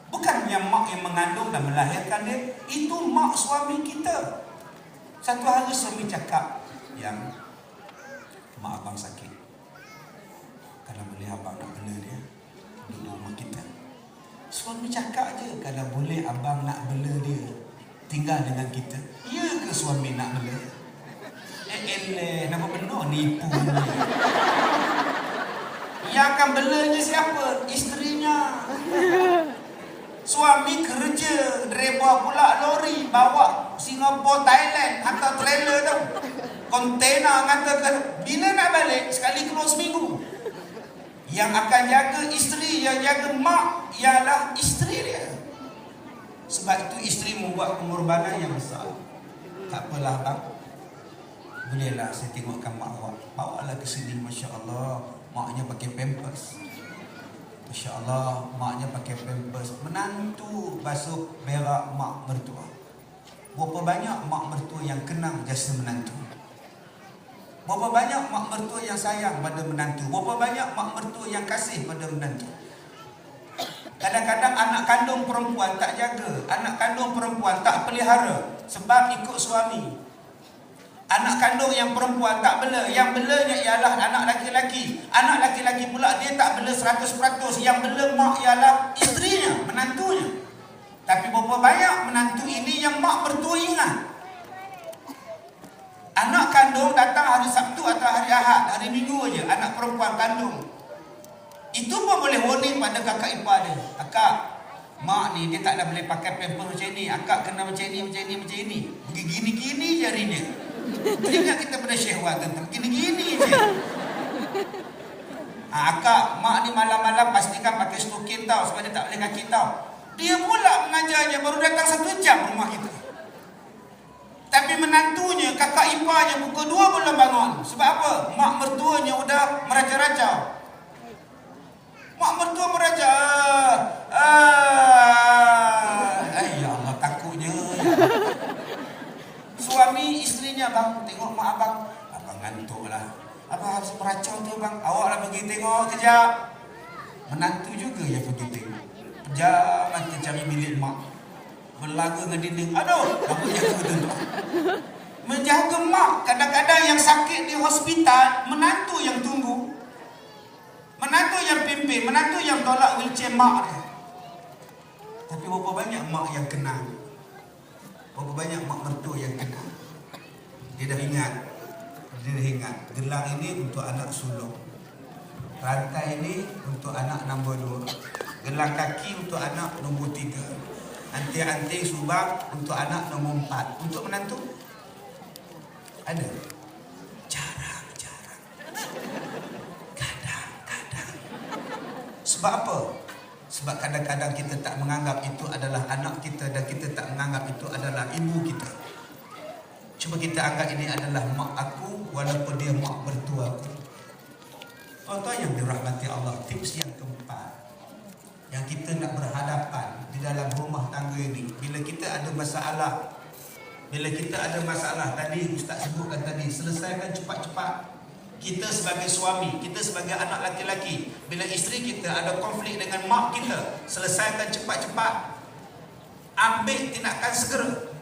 bukan yang mak yang mengandung dan melahirkan dia, itu mak suami kita. Satu hari suami cakap, yang mak abang sakit, kalau boleh abang nak bela dia duduk rumah kita. Suami cakap je, kalau boleh abang nak bela dia tinggal dengan kita. Ya ke suami nak bela? Nama benar nipu ni. Yang akan belanya siapa? Isterinya. Suami kerja, driver pula lori, bawa Singapura, Thailand, hantar trailer tau, kontainer hantar ke. Bila nak balik? Sekali keluar seminggu. Yang akan jaga isteri, yang jaga mak ialah isteri dia. Sebab itu isteri membuat pengorbanan yang besar. Tak apalah bang, bolehlah saya tengokkan mak awak, bawalah ke sini. Masya Allah, maknya pakai pampers. Masya Allah, maknya pakai pampers. Menantu basuh berak mak mertua. Berapa banyak mak mertua yang kenang jasa menantu? Berapa banyak mak mertua yang sayang pada menantu? Berapa banyak mak mertua yang kasih pada menantu? Kadang-kadang anak kandung perempuan tak jaga, anak kandung perempuan tak pelihara sebab ikut suami. Anak kandung yang perempuan tak bela, yang belanya ialah anak laki-laki. Anak laki-laki pula dia tak bela 100%, yang bela mak ialah isterinya, menantunya. Tapi berapa banyak menantu ini yang mak mertua ingat. Anak kandung datang hari Sabtu atau hari Ahad, hari Minggu aja, anak perempuan kandung. Itu pun boleh warning pada kakak ipar dia. Akak, mak ni dia tak nak boleh pakai pampers macam ni. Akak kena macam ni, macam ni, macam ni. Begini-gini jarinya. Teringat kita pada syahwat tentang gini-gini je. Akak, mak ni malam-malam pastikan pakai stokin tau, sebab dia tak boleh kaki tau. Dia pula mengajarnya baru datang 1 jam rumah kita. Tapi menantunya, kakak iparnya pukul 2 belum bangun. Sebab apa? Mak mertuanya udah meraja-raja. Mak mertua meraja. Ya Allah, takutnya. Suami isterinya, bang, tengok mak abang. Abang ngantuk lah. Abang harus meracau tu bang. Awaklah pergi tengok kejap. Menantu juga yang pergi tengok. Kejap nanti cari bilik mak. Berlaga dengan dinding. Aduh, apa jaga tu? Menjaga mak. Kadang-kadang yang sakit di hospital, menantu yang tunggu. Menantu yang pimpin, menantu yang tolak wheelchair mak dia. Tapi berapa banyak mak yang kenal? Berapa banyak mak mertua yang kenal? Dia dah ingat. Gelang ini untuk anak sulung. Rantai ini untuk anak nombor 2. Gelang kaki untuk anak nombor 3. Anting-anting subang untuk anak nombor 4. Untuk menantu? Ada? Jarang. Sebab apa? Sebab kadang-kadang kita tak menganggap itu adalah anak kita dan kita tak menganggap itu adalah ibu kita. Cuba kita anggap ini adalah mak aku walaupun dia mak mertua aku. Tuan-tuan yang dirahmati Allah, tips yang keempat yang kita nak berhadapan di dalam rumah tangga ini, bila kita ada masalah, tadi Ustaz sebutkan tadi, selesaikan cepat-cepat. Kita sebagai suami, kita sebagai anak laki-laki, bila isteri kita ada konflik dengan mak kita, selesaikan cepat-cepat. Ambil tindakan segera.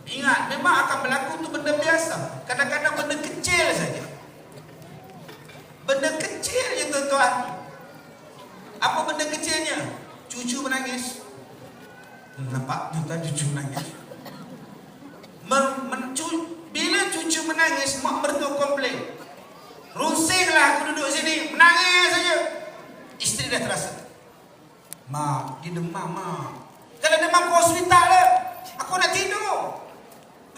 Ingat, memang akan berlaku itu benda biasa. Kadang-kadang benda kecil saja. Benda kecil je tuan-tuan. Apa benda kecilnya? Cucu menangis. Nampak tuan cucu menangis. Bila cucu menangis, mak mertua komplain. Rusinglah aku duduk sini, menangis saja. Isteri dah terasa. Mak, dia demam, mak. Kalau demam ke hospital lah. Aku nak tidur.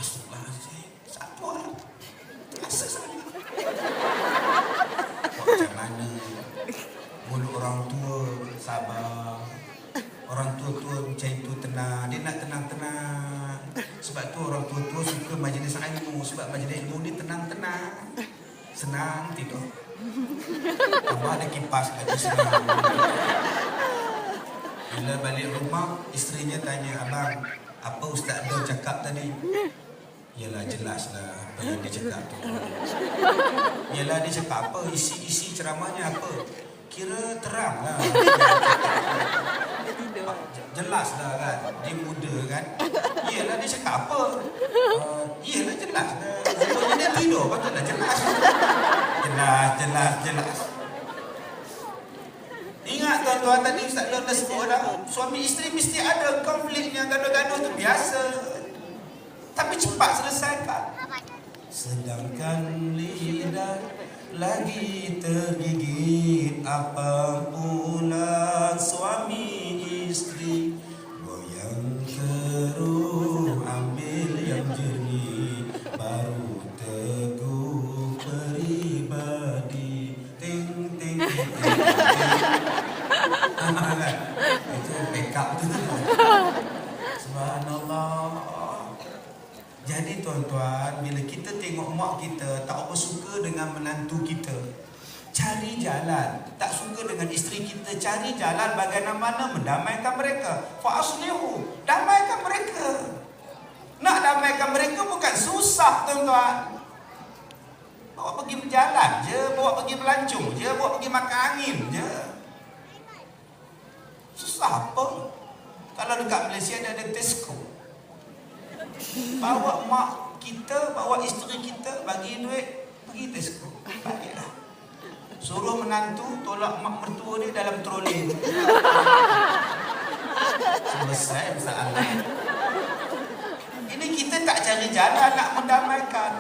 Astagfirullahaladzim. Siapa lah? Terasa saja. Macam mana? Mulut orang tua sabar. Orang tua-tua macam itu tenang. Dia nak tenang-tenang. Sebab tu orang tua-tua suka majlis ilmu. Sebab majlis ilmu ni tenang-tenang. Senang tidur. Abah ada kipas lagi senang. Bila balik rumah, isterinya tanya, abang, apa Ustaz Dor cakap tadi? Yalah, jelaslah apa yang dia cakap tu. Yalah, dia cakap apa? Isi ceramahnya apa? Kira terang lah. Jelaslah kan. Dia muda kan. Yalah, dia cakap apa? Yalah, jelas lah. Sebabnya dia tidur, patutlah jelas. Jelas. Ingat tuan-tuan tadi Ustaz Lon dah sebut dah. Suami isteri mesti ada konfliknya, gaduh-gaduh tu biasa. Tapi cepat selesaikan. Sedangkan lidah lagi tergigit, apa pula suami isteri. Goyang keruh, ambil yang jernih, baru teguh peribadi. Ting ting ting ting. Itu backup tu. Subhanallah. Jadi tuan-tuan, bila kita tengok mak kita tak apa suka dengan menantu kita, cari jalan. Tak suka dengan isteri kita, cari jalan bagaimana mendamaikan mereka. Fa'aslihu, damaikan mereka. Nak damaikan mereka bukan susah tuan-tuan. Bawa pergi berjalan je, bawa pergi melancong je, bawa pergi makan angin je. Susah apa? Kalau dekat Malaysia ada Tesco. Bawa mak kita, bawa isteri kita, bagi duit, pergi Tesco. Baiklah. Suruh menantu tolak mak mertua dia dalam trolling. Selesai masalah. Ini kita tak cari jalan nak mendamaikan.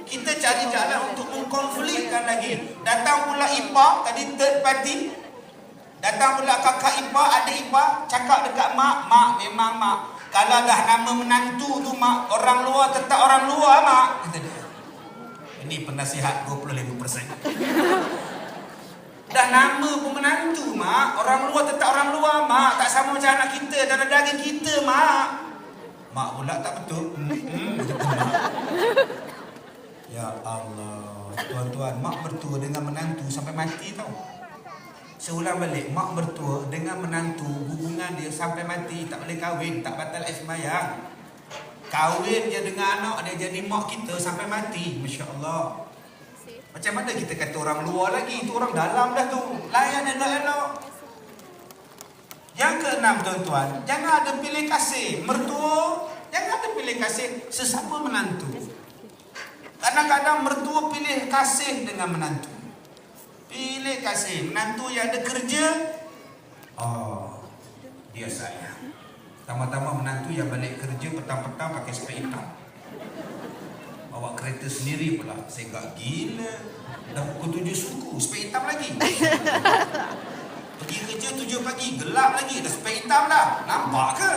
Kita cari jalan untuk mengkonflikkan lagi. Datang pula ipar, tadi third party. Datang pula kakak ipar, adik ipar, cakap dekat mak, mak memang mak. Kalau dah nama menantu tu mak, orang luar tetap orang luar mak. Kata dia. Ini penasihat 25%. Dah nama pun menantu mak, orang luar tetap orang luar mak. Tak sama macam anak kita, darah daging kita mak. Mak pula tak betul. Ya Allah, tuan-tuan, mak mertua dengan menantu sampai mati tau. Seulang balik, mak mertua dengan menantu hubungan dia sampai mati, tak boleh kahwin, tak batal sembahyang. Kahwin je dengan anak dia jadi mak kita sampai mati. Masya Allah. Macam mana kita kata orang luar lagi, itu orang dalam dah tu. Layan elok-elok. Yang keenam tuan-tuan, jangan ada pilih kasih mertua, jangan ada pilih kasih sesama menantu. Kadang-kadang mertua pilih kasih dengan menantu. Pilih kasih menantu yang ada kerja. Oh, dia sayang. Tama-tama menantu yang balik kerja petang-petang pakai spek hitam. Bawa kereta sendiri pula. Saya gak gila. Dah pukul 7 suku, spek hitam lagi. Pergi kerja 7 pagi, gelap lagi. Dah spek hitam dah. Nampak ke?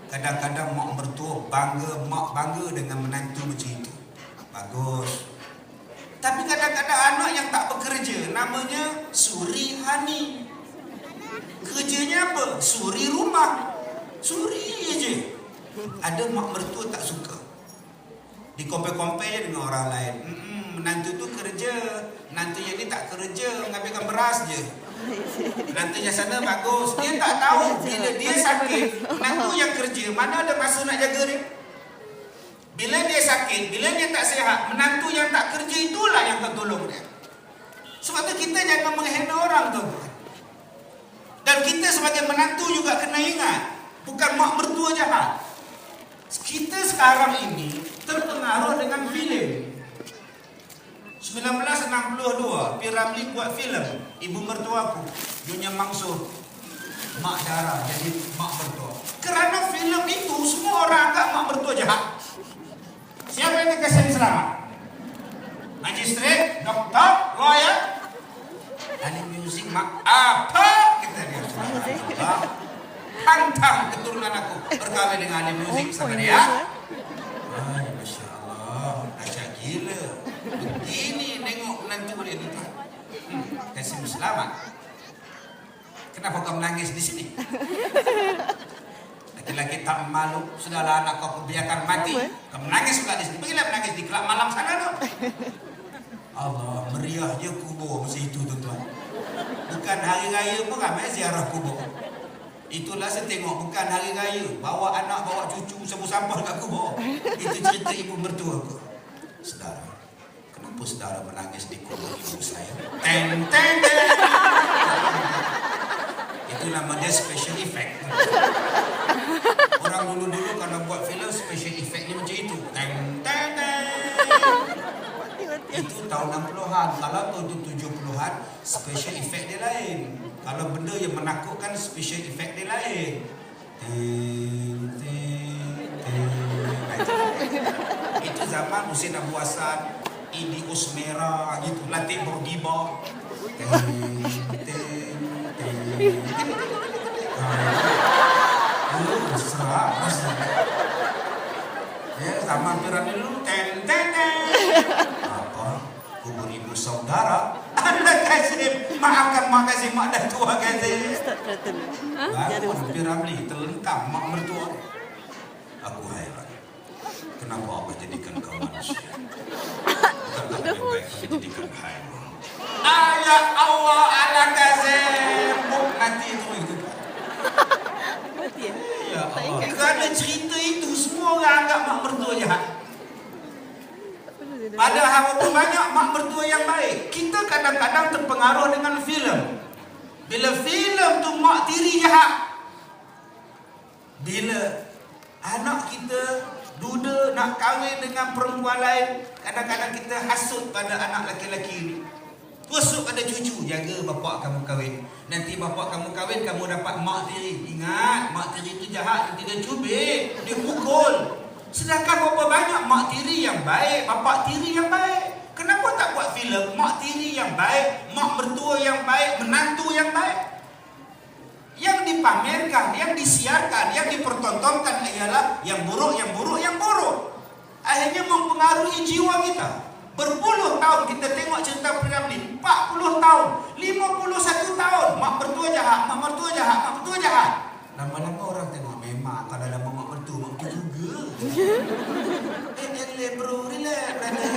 Kadang-kadang mak mertua bangga dengan menantu macam itu. Bagus. Tapi kadang-kadang anak yang tak bekerja, namanya suri hani. Kerjanya apa? Suri rumah. Suri je. Ada mak mertua tak suka. Di-compare-compare je dengan orang lain. Menantu tu kerja, menantu yang ni tak kerja, ngambilkan beras je. Menantu yang sana bagus. Dia tak tahu bila dia sakit, menantu yang kerja, mana ada masa nak jaga dia. Bila dia sakit, bila dia tak sihat, menantu yang tak kerja itulah yang akan tolong dia. Sebab tu kita jangan menghina orang tu. Dan kita sebagai menantu juga kena ingat, bukan mak mertua jahat. Kita sekarang ini terpengaruh dengan filem. 1962, P. Ramlee buat filem Ibu Mertuaku, Dunia Mangsur. mak Dara jadi mak mertua. Kerana filem itu semua orang anggap mak mertua jahat. Siapa yang dikasih selamat? Magistrate, doktor, lawyer, ahli muzik, mak apa kita dia? Pantang keturunan aku berkahwin dengan ahli muzik sama dia. Ay, Masya Allah, asyik gila. Begini nengok menantu dia ni. Kasih selamat. Kenapa kau menangis di sini? Laki-laki tak malu, sudahlah anak kau biarkan mati. Kau menangis pula di sini. Pergilah menangis di kelab malam sana tu. Allah, meriahnya kubur masa itu tuan-tuan. Bukan hari raya pun ramai ziarah kubur. Itulah saya tengok, bukan hari raya. Bawa anak, bawa cucu, sapu sampah kat kubur. Itu cerita ibu mertua aku. Saudara, kenapa saudara menangis di kubur ibu saya? Teng, teng, teng. Itu namanya special effect. Orang dulu-dulu kalau buat filem special effect ni macam itu. Teng, teng, teng. Itu tahun 60-an. Kalau tahun 70-an, special effect dia lain. Kalau benda yang menakutkan, special effect dia lain. Teng, teng, teng. Itu zaman Husin Abu Hasan, Idi Usmera, gitu. Latif Bourguiba. Teng, teng, teng. Serah. Ya, zaman piramid dulu. Teng, teng, teng. Apa? Kubur ibu saudara. Anda kasih, maafkan mak kasih, mak dah tua kasih. Bangun piramid terlentang mak mertua. Aku hairan. Kenapa Allah jadikan kau manusia? Bukankah lebih baik kau jadikan haiwan? Ayat Allah ala kasih. Nanti itu. Ya Allah. Kerana cerita itu semua orang anggap mak mertua jahat. Padahal berapa banyak mak mertua yang baik. Kita kadang-kadang terpengaruh dengan filem. Bila filem tu mak tiri jahat. Bila anak kita duda nak kahwin dengan perempuan lain, kadang-kadang kita hasut pada anak lelaki-lelaki ni. Tusuk pada cucu, jaga bapak kamu kahwin. Nanti bapak kamu kahwin, kamu dapat mak tiri. Ingat, mak tiri itu jahat, nanti dia cubit, dia pukul. Sedangkan berapa banyak mak tiri yang baik, bapak tiri yang baik. Kenapa tak buat filem mak tiri yang baik, mak mertua yang baik, menantu yang baik? Yang dipamerkan, yang disiarkan, yang dipertontonkan ialah yang buruk, yang buruk, yang buruk. Akhirnya mempengaruhi jiwa kita. Berpuluh tahun kita tengok cerita piramid, 40 tahun, 51 tahun, mak mertua jahat, mak mertua jahat, mak mertua jahat. Lama-lama orang tengok, memang kalau ada mak mertua, mak mertua juga. Relax bro, relax brother.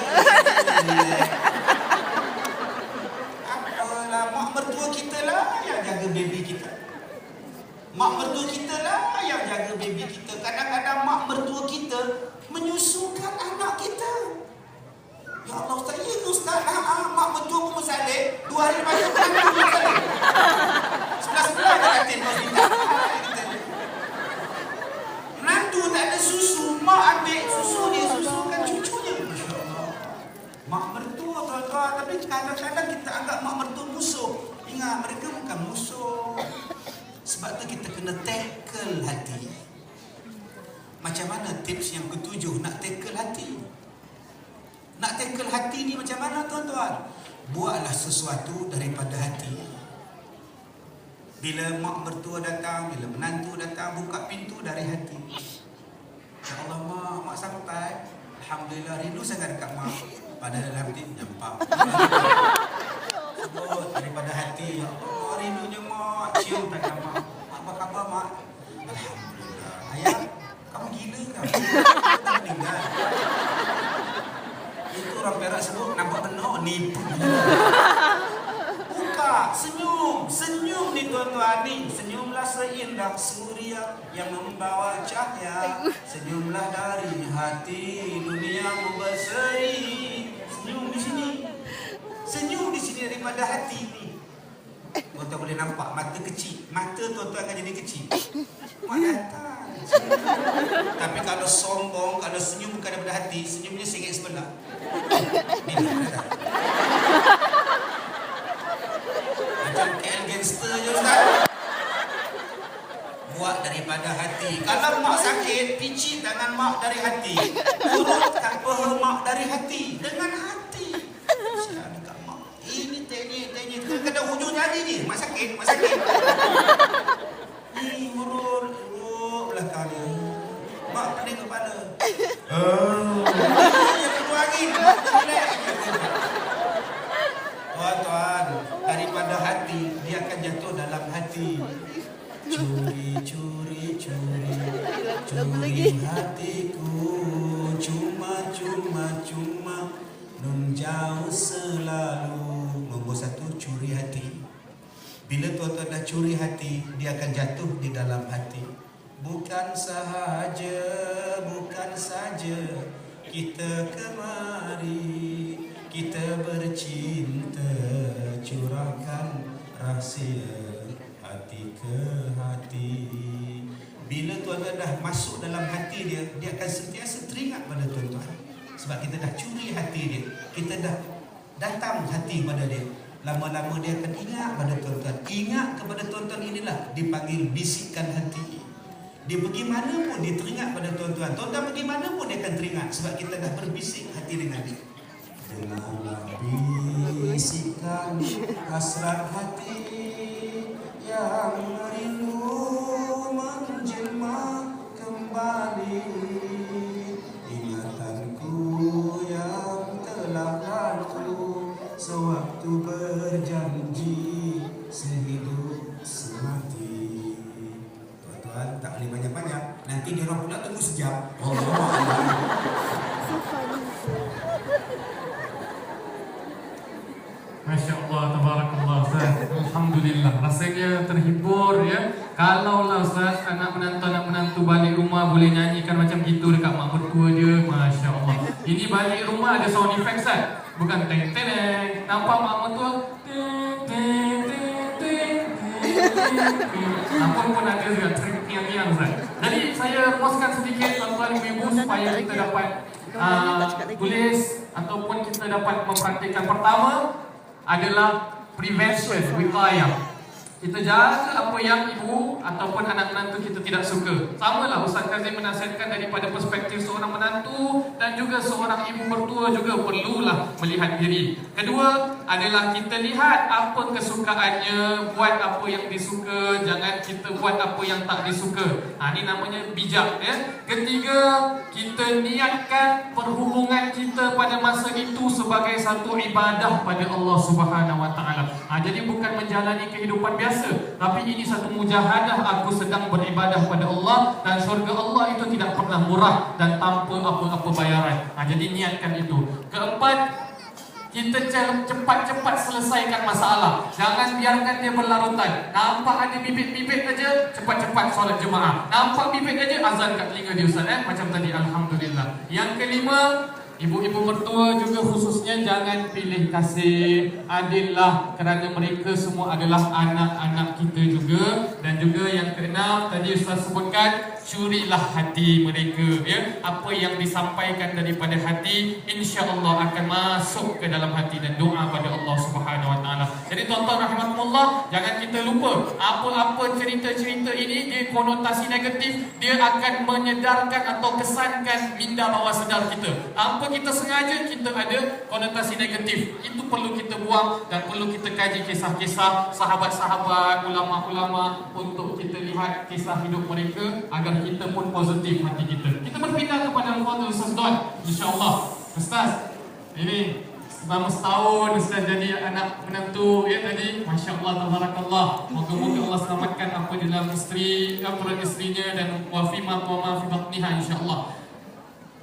Apalah, mak mertua kita lah yang jaga baby kita. Mak mertua kita lah yang jaga baby kita. Kadang-kadang mak mertua kita menyusukan anak kita. Ya Allah Ustaz, ya Ustaz, mak mertua pun bersalin. 2 hari lepas tu menantu pun bersalin. Sebelah-sebelah dah katil hospital. Menantu tak ada susu, mak ambil susu dia, susukan cucunya. Masya Allah. Mak mertua tuan-tuan, tapi kadang-kadang kita anggap mak mertua musuh. Ingat, mereka bukan musuh. Sebab tu kita kena tackle hati. Macam mana tips yang ketujuh nak tackle hati? Nak tackle hati ni macam mana tuan-tuan? Buatlah sesuatu daripada hati. Bila mak mertua datang, bila menantu datang, buka pintu dari hati. Ya Allah mak sampai. Alhamdulillah, rindu sangat dekat mak. Padahal dalam hati nampak. Sebut daripada hati. Ya Allah, rindunya mak. Cium tangan mak. Apa khabar mak? Alhamdulillah. Ayah, kamu gila kan? Tak meninggal. Itu orang Perak sebut nampak benar, nipu. Buka, senyum. Senyum ni tuan-tuan ni. Senyumlah seindah surya yang membawa cahaya. Senyumlah dari hati duniamu berseri. Senyum di sini. Senyum di sini daripada hati ni. Tuan-tuan boleh nampak mata kecil. Mata tuan-tuan akan jadi kecil. Mak datang. Tapi kalau sombong, kalau senyum bukan daripada hati, senyumnya sengit sebelah. Ni datang. Macam KL gangster je Ustaz. daripada hati. Kalau mak sakit, picit tangan mak dari hati. Urut tak peha mak dari hati. Dengan hati. Saya dekat mak. Ini tenyek. Kena hujung jari ni. Mak sakit. Ni urut belakang dia. Mak pening kepala. Yang keluar angin. Tuan-tuan, daripada hati, dia akan jatuh dalam hati. Curi hatiku, cuma nun jauh selalu. Nombor 1, curi hati. Bila tuan-tuan dah curi hati, dia akan jatuh di dalam hati. Bukan sahaja kita kemari, kita bercinta, curahkan rahsia hati ke hati. Bila tuan-tuan dah masuk dalam hati dia akan sentiasa teringat pada tuan-tuan. Sebab kita dah curi hati dia, kita dah datang hati pada dia. Lama-lama dia akan ingat pada tuan-tuan. Ingat kepada tuan-tuan inilah dipanggil bisikan hati. Dia pergi mana pun dia teringat pada tuan-tuan. Tuan-tuan pergi mana pun dia akan teringat. Sebab kita dah berbisik hati dengan dia. Dengarlah bisikan hasrat hati yang merindu menjelma kembali. Ingatanku yang telah lalu, sewaktu berjanji sehidup semati. Tuan-tuan tak boleh banyak-banyak. Nanti dia orang pula tunggu sejam. Masya Allah, tabarakallah Ustaz. Alhamdulillah, rasanya terhibur ya. Kalaulah Ustaz anak menantu balik rumah boleh nyanyikan macam gitu dekat mak mertua dia, Masya Allah. Ini balik rumah ada sound effect Ustaz. Bukan teng-teng. Nampak mak mertua teng. Apa pun ada juga tiang-tiang Ustaz. Jadi saya poskan sedikit tuan-tuan ibu supaya kita dapat tulis ataupun kita dapat mempraktikkan. Pertama adalah prevention, wiqayah. Kita jaga apa yang ibu ataupun anak menantu kita tidak suka. Samalah Ustaz Kazim menasihatkan daripada perspektif seorang menantu dan juga seorang ibu mertua juga perlulah melihat diri. Kedua adalah kita lihat apa kesukaannya, buat apa yang disuka, jangan kita buat apa yang tak disuka. Ini namanya bijak ya. Ketiga, kita niatkan perhubungan kita pada masa itu sebagai satu ibadah pada Allah Subhanahu Wa Taala. Jadi bukan menjalani kehidupan biasa, tapi ini satu mujahadah, aku sedang beribadah pada Allah dan syurga Allah itu tidak pernah murah dan tanpa apa-apa bayaran. Jadi niatkan itu. Keempat, kita cepat-cepat selesaikan masalah. Jangan biarkan dia berlarutan. Nampak ada bibit-bibit aja, cepat-cepat solat jemaah. Nampak bibit aja, azan kat telinga dia Ustaz macam tadi. Alhamdulillah. Yang kelima, ibu-ibu mertua juga khususnya jangan pilih kasih. Adillah, kerana mereka semua adalah anak-anak kita juga. Dan juga yang keenam, tadi Ustaz sebutkan, curilah hati mereka ya. Apa yang disampaikan daripada hati insya-Allah akan masuk ke dalam hati dan doa pada Allah Subhanahu Wa Taala. Jadi tuan-tuan rahimakumullah, jangan kita lupa apa-apa cerita-cerita ini dia konotasi negatif, dia akan menyedarkan atau kesankan minda bawah sedar kita. Apa kita sengaja kita ada konotasi negatif, itu perlu kita buang dan perlu kita kaji kisah-kisah sahabat-sahabat, ulama-ulama untuk kita lihat kisah hidup mereka agar kita pun positif hati kita. Kita berpindah kepada Al-Fadhil Ustaz Don, insya-Allah. Ustaz, ini selama setahun Ustaz jadi anak menantu ya tadi, masya-Allah tabarakallah. Moga-moga Allah selamatkan apa di dalam perut isterinya dan wafimah wa ma fi batniha insya-Allah.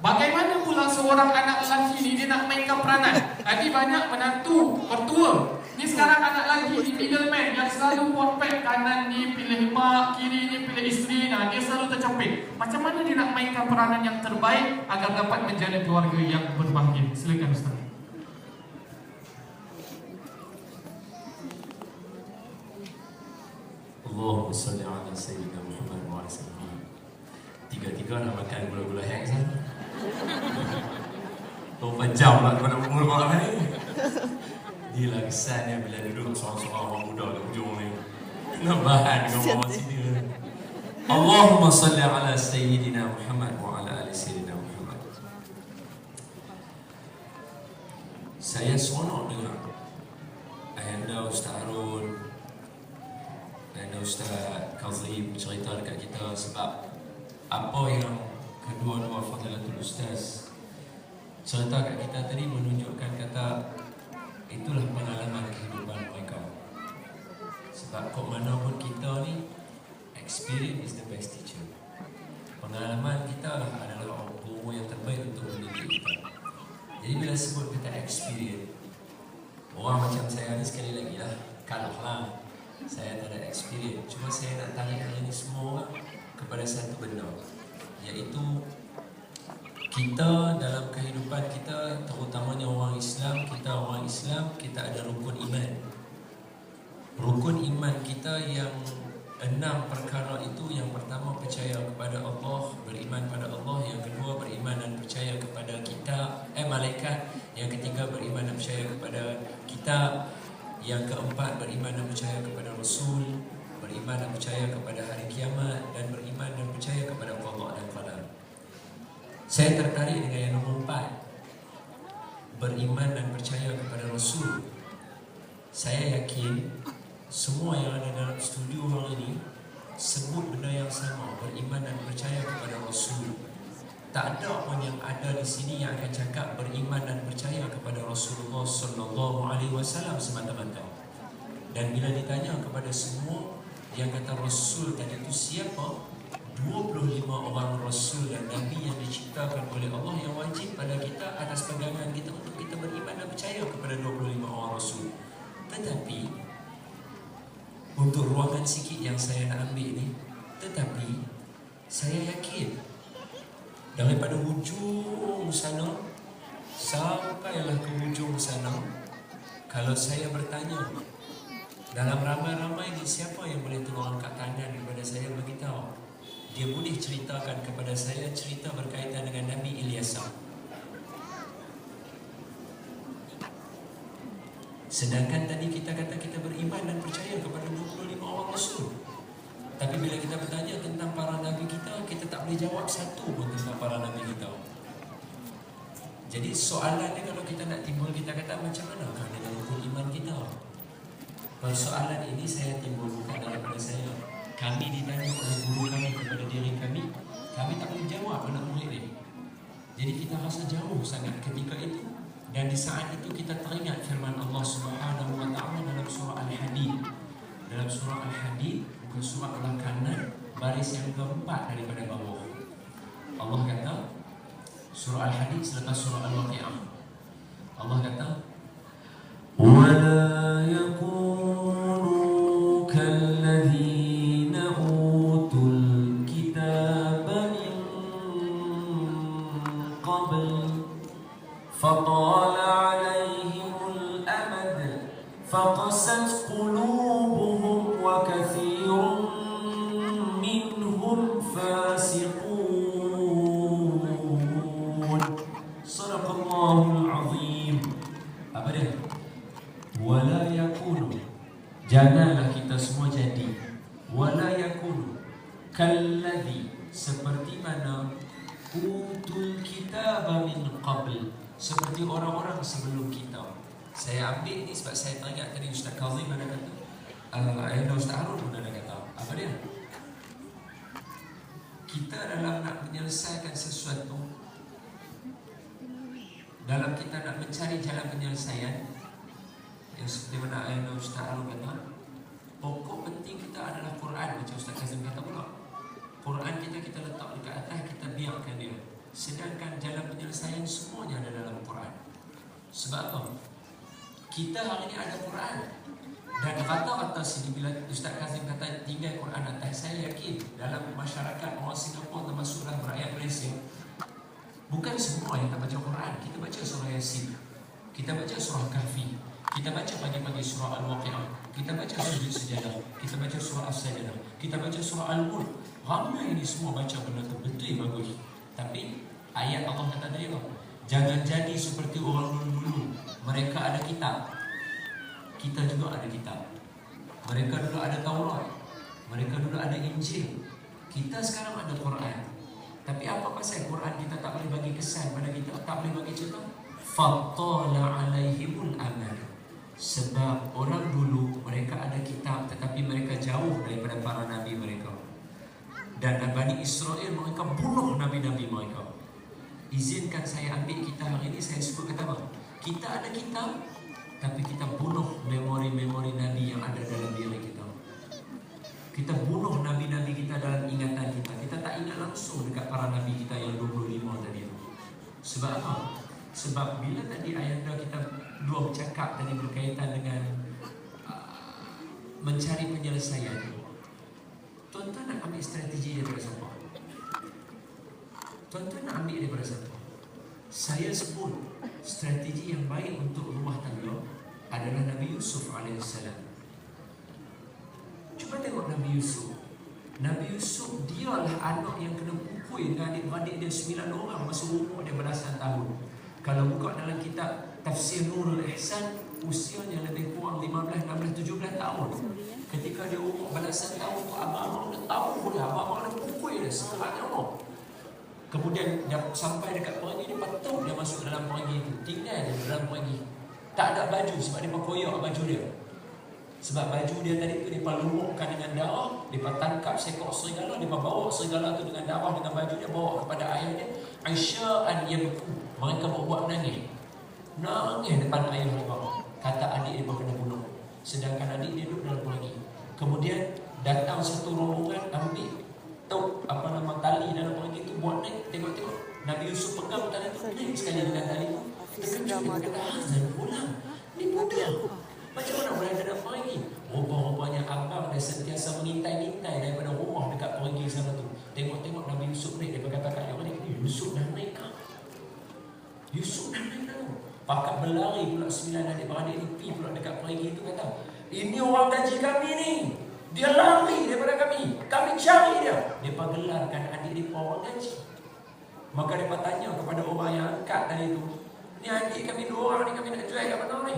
Bagaimana pula seorang anak lelaki ni dia nak mainkan peranan? Tadi banyak menantu, mertua. Ni sekarang anak lelaki ni middleman yang selalu potpet, kanan ni pilih mak, kiri ni pilih isteri. Dia selalu tercapek. Macam mana dia nak mainkan peranan yang terbaik agar dapat menjadi keluarga yang berbahagia? Silakan Ustaz. Allahumma salli ala sayyidina Muhammad wa ala sallam. Tiga-tiga nak makan gula-gula hang sah. 24 jam lah kepada gula-gula hang ni. Gila kesannya bila duduk seorang-seorang orang muda kat hujung ni. Nak bahan dengan orang sini. Allahumma salli ala Sayyidina Muhammad wa ala ali Sayyidina Muhammad. Saya seronok dengar Ayahanda Ustaz Harun, Ayahanda Ustaz Kazim cerita dekat kita, sebab apa yang kedua-dua Fadilatul Ustaz cerita kat kita tadi menunjukkan kata itulah pengalaman kehidupan mereka. Sebab kok mana pun kita ni, experience is the best teacher. Pengalaman kita adalah guru yang terbaik untuk mendidik kita. Jadi bila sebut kata experience, orang macam saya ni sekali lagi lah, kalah lah. Saya tak ada experience. Cuma saya nak tarik ini semua kepada satu benda, iaitu kita dalam kehidupan kita, terutamanya orang Islam, kita ada rukun iman. Rukun iman kita yang 6 perkara itu, yang pertama percaya kepada Allah, beriman pada Allah. Yang kedua beriman dan percaya kepada malaikat. Yang ketiga beriman dan percaya kepada kitab. Yang keempat beriman dan percaya kepada Rasul, beriman dan percaya kepada hari kiamat, dan beriman dan percaya kepada qada dan qadar. Saya tertarik dengan yang nombor 4, beriman dan percaya kepada Rasul. Saya yakin semua yang ada dalam studio hari ini sebut benda yang sama, beriman dan percaya kepada Rasul. Tak ada pun yang ada di sini yang akan cakap beriman dan percaya kepada Rasulullah sallallahu alaihi wasallam semata-mata. Dan bila ditanya kepada semua yang kata Rasul tadi itu siapa, 25 orang Rasul dan Nabi yang diciptakan oleh Allah yang wajib pada kita atas pegangan kita untuk kita beriman dan percaya kepada 25 orang Rasul. Tetapi untuk ruangan sikit yang saya nak ambil ni, tetapi saya yakin daripada hujung sana sampailah ke hujung sana, kalau saya bertanya dalam ramai-ramai ni siapa yang boleh tolong angkat tangan kepada saya, beritahu dia boleh ceritakan kepada saya cerita berkaitan dengan Nabi Ilyasa. Sedangkan tadi kita kata kita beriman dan percaya kepada 25 orang Rasul. Tapi bila kita bertanya tentang para Nabi kita, kita tak boleh jawab satu pun tentang para Nabi kita. Jadi soalannya kalau kita nak timbul, kita kata macam manakah dengan rukun iman kita? Persoalan ini saya timbul bukan daripada saya. Kami ditanya oleh guru kami kepada diri kami tak boleh jawab anak murid ni. Jadi kita rasa jauh sangat ketika itu. Dan di saat itu kita teringat firman Allah Subhanahu wa taala dalam surah Al-Hadid. Dalam surah Al-Hadid, bukan surah belah kanan, baris yang keempat daripada bawah. Allah kata, surah Al-Hadid selepas surah Al-Waqi'ah. Allah kata, وَلَا يَكُونُوا كَالَّذِينَ أُوتُوا الْكِتَابَ مِنْ قَبْلِ فَطَالَ عَلَيْهِمُ الْأَمَدُ فَقَسَتْ قُلُوبُهُمْ وَكَثِيرٌ مِّنْهُمْ فَاسِقُونَ. صدق الله العظيم. Apa dia? Wala yakunu, janganlah kita semua jadi, wala yakunu kalladhi, seperti mana utul kitaba min qabl, seperti orang-orang sebelum kita. Saya ambil ni sebab saya teringat tadi Ustaz Kazim ada kata, Ayahanda Ustaz Harun pun ada kata. Apa dia? Kita dalam nak menyelesaikan sesuatu, dalam kita nak mencari jalan penyelesaian, yang seperti mana Ayahanda Ustaz Harun kata, pokok penting kita adalah Quran. Macam Ustaz Kazim kata pula, Quran kita letak dekat atas, kita biarkan dia. Sedangkan jalan penyelesaian semuanya ada dalam Quran. Sebab apa? Kita hari ini ada Quran. Dan rata-rata sini bila Ustaz Kazim kata tinggal Quran atas, saya yakin dalam masyarakat orang Singapura termasuk dalam rakyat Malaysia, bukan semua yang tak baca Quran. Kita baca surah Yasin, kita baca surah Kahfi, kita baca pagi-pagi surah Al-Waqi'ah, kita baca sujud sejadah, kita baca surah As-Sajdah, kita baca surah Al-Mulk. Ramai ini semua baca benda tu, betul bagus. Tapi ayat Allah kata dia, jangan jadi seperti orang dulu-dulu. Mereka ada kitab, kita juga ada kitab. Mereka dulu ada Taurat, mereka dulu ada Injil, Kita sekarang ada Quran, tapi apa pasal Quran kita tak boleh bagi kesan pada kita, tak boleh bagi cerita? Fattala alaihimul amal. Sebab orang dulu mereka ada kitab, tetapi mereka jauh daripada para nabi mereka. Dan Bani Israel mereka bunuh nabi-nabi mereka. Izinkan saya ambil kita hari ini, saya sebut kata apa? Kita ada kitab, tapi kita bunuh memori-memori nabi yang ada dalam diri kita. Kita bunuh nabi-nabi kita dalam ingatan kita. Kita tak ingat langsung dekat para nabi kita yang 25 tadi itu. Sebab apa? Sebab bila tadi ayat kita dua bercakap tadi berkaitan dengan mencari penyelesaian. Tuan-tuan nak ambil strategi daripada siapa? Tuan-tuan nak ambil daripada siapa? Saya sebut strategi yang baik untuk rumah tangga adalah Nabi Yusuf alaihissalam. Cuba tengok Nabi Yusuf. Nabi Yusuf dialah anak yang kena pukul dengan adik-beradik dia 9 orang masa umur dia belasan tahun. Kalau buka dalam kitab Tafsir Nurul Ihsan, usianya lebih kurang 15, 16, 17 tahun. Ketika dia umur belasan tahun tu, abang-abang dia tahu dia, abang-abang dia pukul dia setengahnya umur. Kemudian dia sampai dekat pergi, dia patut dia masuk dalam pergi itu. Tinggal dia dalam pergi. Tak ada baju sebab dia koyak baju dia. Sebab baju dia tadi tu dia lumukkan dengan darah, dia tangkap seekor serigala, dia bawa serigala tu dengan darah dengan baju dia bawa kepada ayah dia. Aisyah yabku. Mereka buat nangis. Nangis depan ayah mereka. Kata adik dia kena bunuh. Sedangkan adik dia duduk dalam pergi. Kemudian datang satu rombongan ambil tali dalam pergi tu buat naik. Tengok-tengok Nabi Yusuf pegang tali tu, naik sekali dengan tali tu. Dia kata, Hazan pulang. Ni budak. Macam mana boleh ada pergi? Rupa-rupanya abang dia sentiasa mengintai-intai daripada rumah dekat pergi sana tu. Tengok-tengok Nabi Yusuf naik. Dia berkata kat dia, Yusuf dah naik kah? Yusuf dah naik dah. Pakat berlari pula 9 adik-beradik ni pergi pula dekat pergi tu kata, ini orang gaji kami ni. Dia lari daripada kami. Kami cari dia. Dia gelarkan adik dia orang gaji. Maka dia tanya kepada orang yang angkat tadi tu, ni adik kami 2 orang ni, kami nak jual kat mana ni?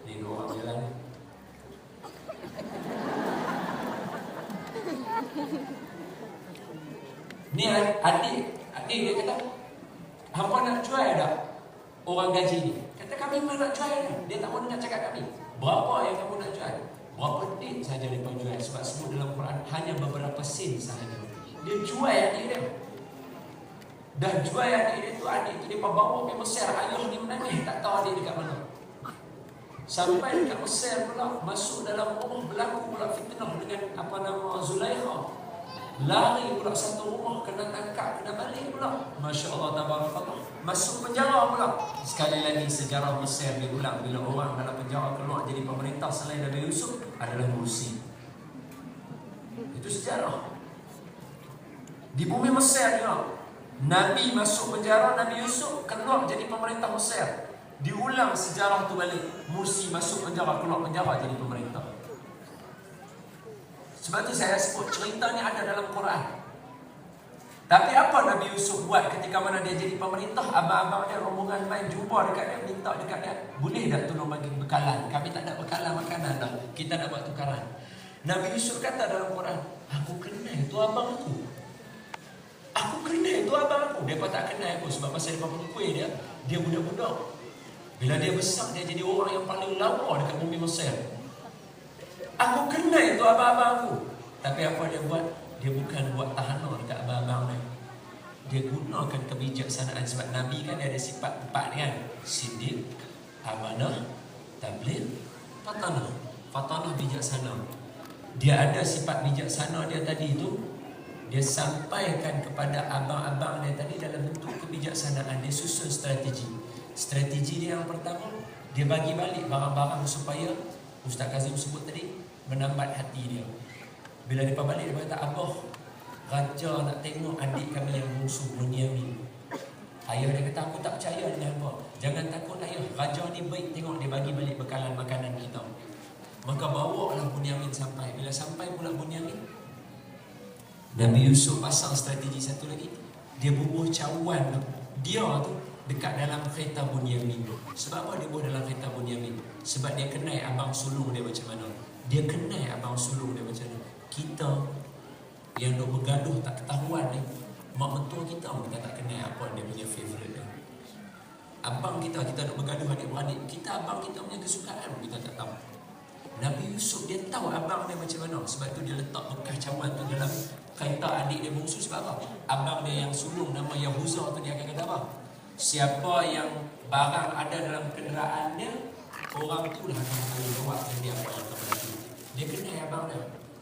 Ni 2 orang jalan. Ni adik dia kata, hampa nak jual tak orang gaji ni? Kata kami memang nak jual dah. Dia tak mahu nak cakap kami. Berapa yang kamu nak jual? Berapa din saja dia jual? Sebab sebut dalam Quran hanya beberapa sen sahaja. Dia jual adik dia. Dah jual adik dia tu, adik tu dia bawa pergi Mesir. Ayah ni menangis, tak tahu adik dekat mana. Sampai dekat Mesir pula, masuk dalam rumah, berlaku pula fitnah dengan Zulaikha. Lari pula satu rumah, kena tangkap, kena balik pula. Masya Allah, tabarakallah. Masuk penjara pula. Sekali lagi sejarah Mesir diulang. Bila orang dalam penjara keluar jadi pemerintah selain Nabi Yusuf adalah Mursi. Itu sejarah. Di bumi Mesir juga, Nabi masuk penjara, Nabi Yusuf keluar jadi pemerintah Mesir. Diulang sejarah tu balik. Mursi masuk penjara, keluar penjara jadi pemerintah. Sebab tu saya sebut cerita ni ada dalam Quran. Tapi apa Nabi Yusuf buat ketika mana dia jadi pemerintah? Abang-abang dia rombongan main jumpa dekat dia, minta dekat dia, boleh tak tolong bagi bekalan? Kami tak ada bekalan makanan dah. Kita nak buat tukaran. Nabi Yusuf kata dalam Quran, aku kenal itu abang aku. Aku kenal itu abang aku. Dia tak kenal aku sebab masa dia pukul dia budak-budak. Bila dia besar, dia jadi orang yang paling lawa dekat bumi Mesir. Aku kenal itu abang-abang aku. Tapi apa dia buat? Dia bukan buat tahanan dekat abang-abang ni. Dia gunakan kebijaksanaan. Sebab Nabi kan dia ada sifat 4 kan. Siddiq, amanah, tabligh, fatanah. Fatanah bijaksana. Dia ada sifat bijaksana dia tadi tu. Dia sampaikan kepada abang-abang dia tadi dalam bentuk kebijaksanaan. Dia susun strategi. Strategi dia yang pertama, dia bagi balik barang-barang supaya Ustaz Kazim sebut tadi, menambat hati dia. Bila dia balik, dia kata, Abah, Raja nak tengok adik kami yang musuh Bunyamin. Ayah dia kata, aku tak percaya dengan Abah. Jangan takut ayah, Raja ni baik, tengok dia bagi balik bekalan makanan kita. Maka bawa lah Bunyamin sampai. Bila sampai pula Bunyamin, Nabi Yusuf pasang strategi satu lagi. Dia bubuh cawan dia tu dekat dalam kereta Bunyamin. Sebab apa dia bubuh dalam kereta Bunyamin? Sebab dia kenal abang sulung dia macam mana. Dia kenal abang sulung dia macam mana. Kita yang duk bergaduh tak ketahuan ni. Mak mentua kita pun kita tak kenal apa dia punya favourite dia. Abang kita duk bergaduh adik-beradik, kita abang kita punya kesukaan kita tak tahu. Nabi Yusuf dia tahu abang dia macam mana, sebab tu dia letak bekas cawan tu dalam kereta adik dia bongsu. Sebab apa? Abang dia yang sulung nama Yahuza tu dia akan kata apa? Siapa yang barang ada dalam kenderaan dia, orang tu lah akan berjawab dia apa yang terjadi. Dia kenal abang dia.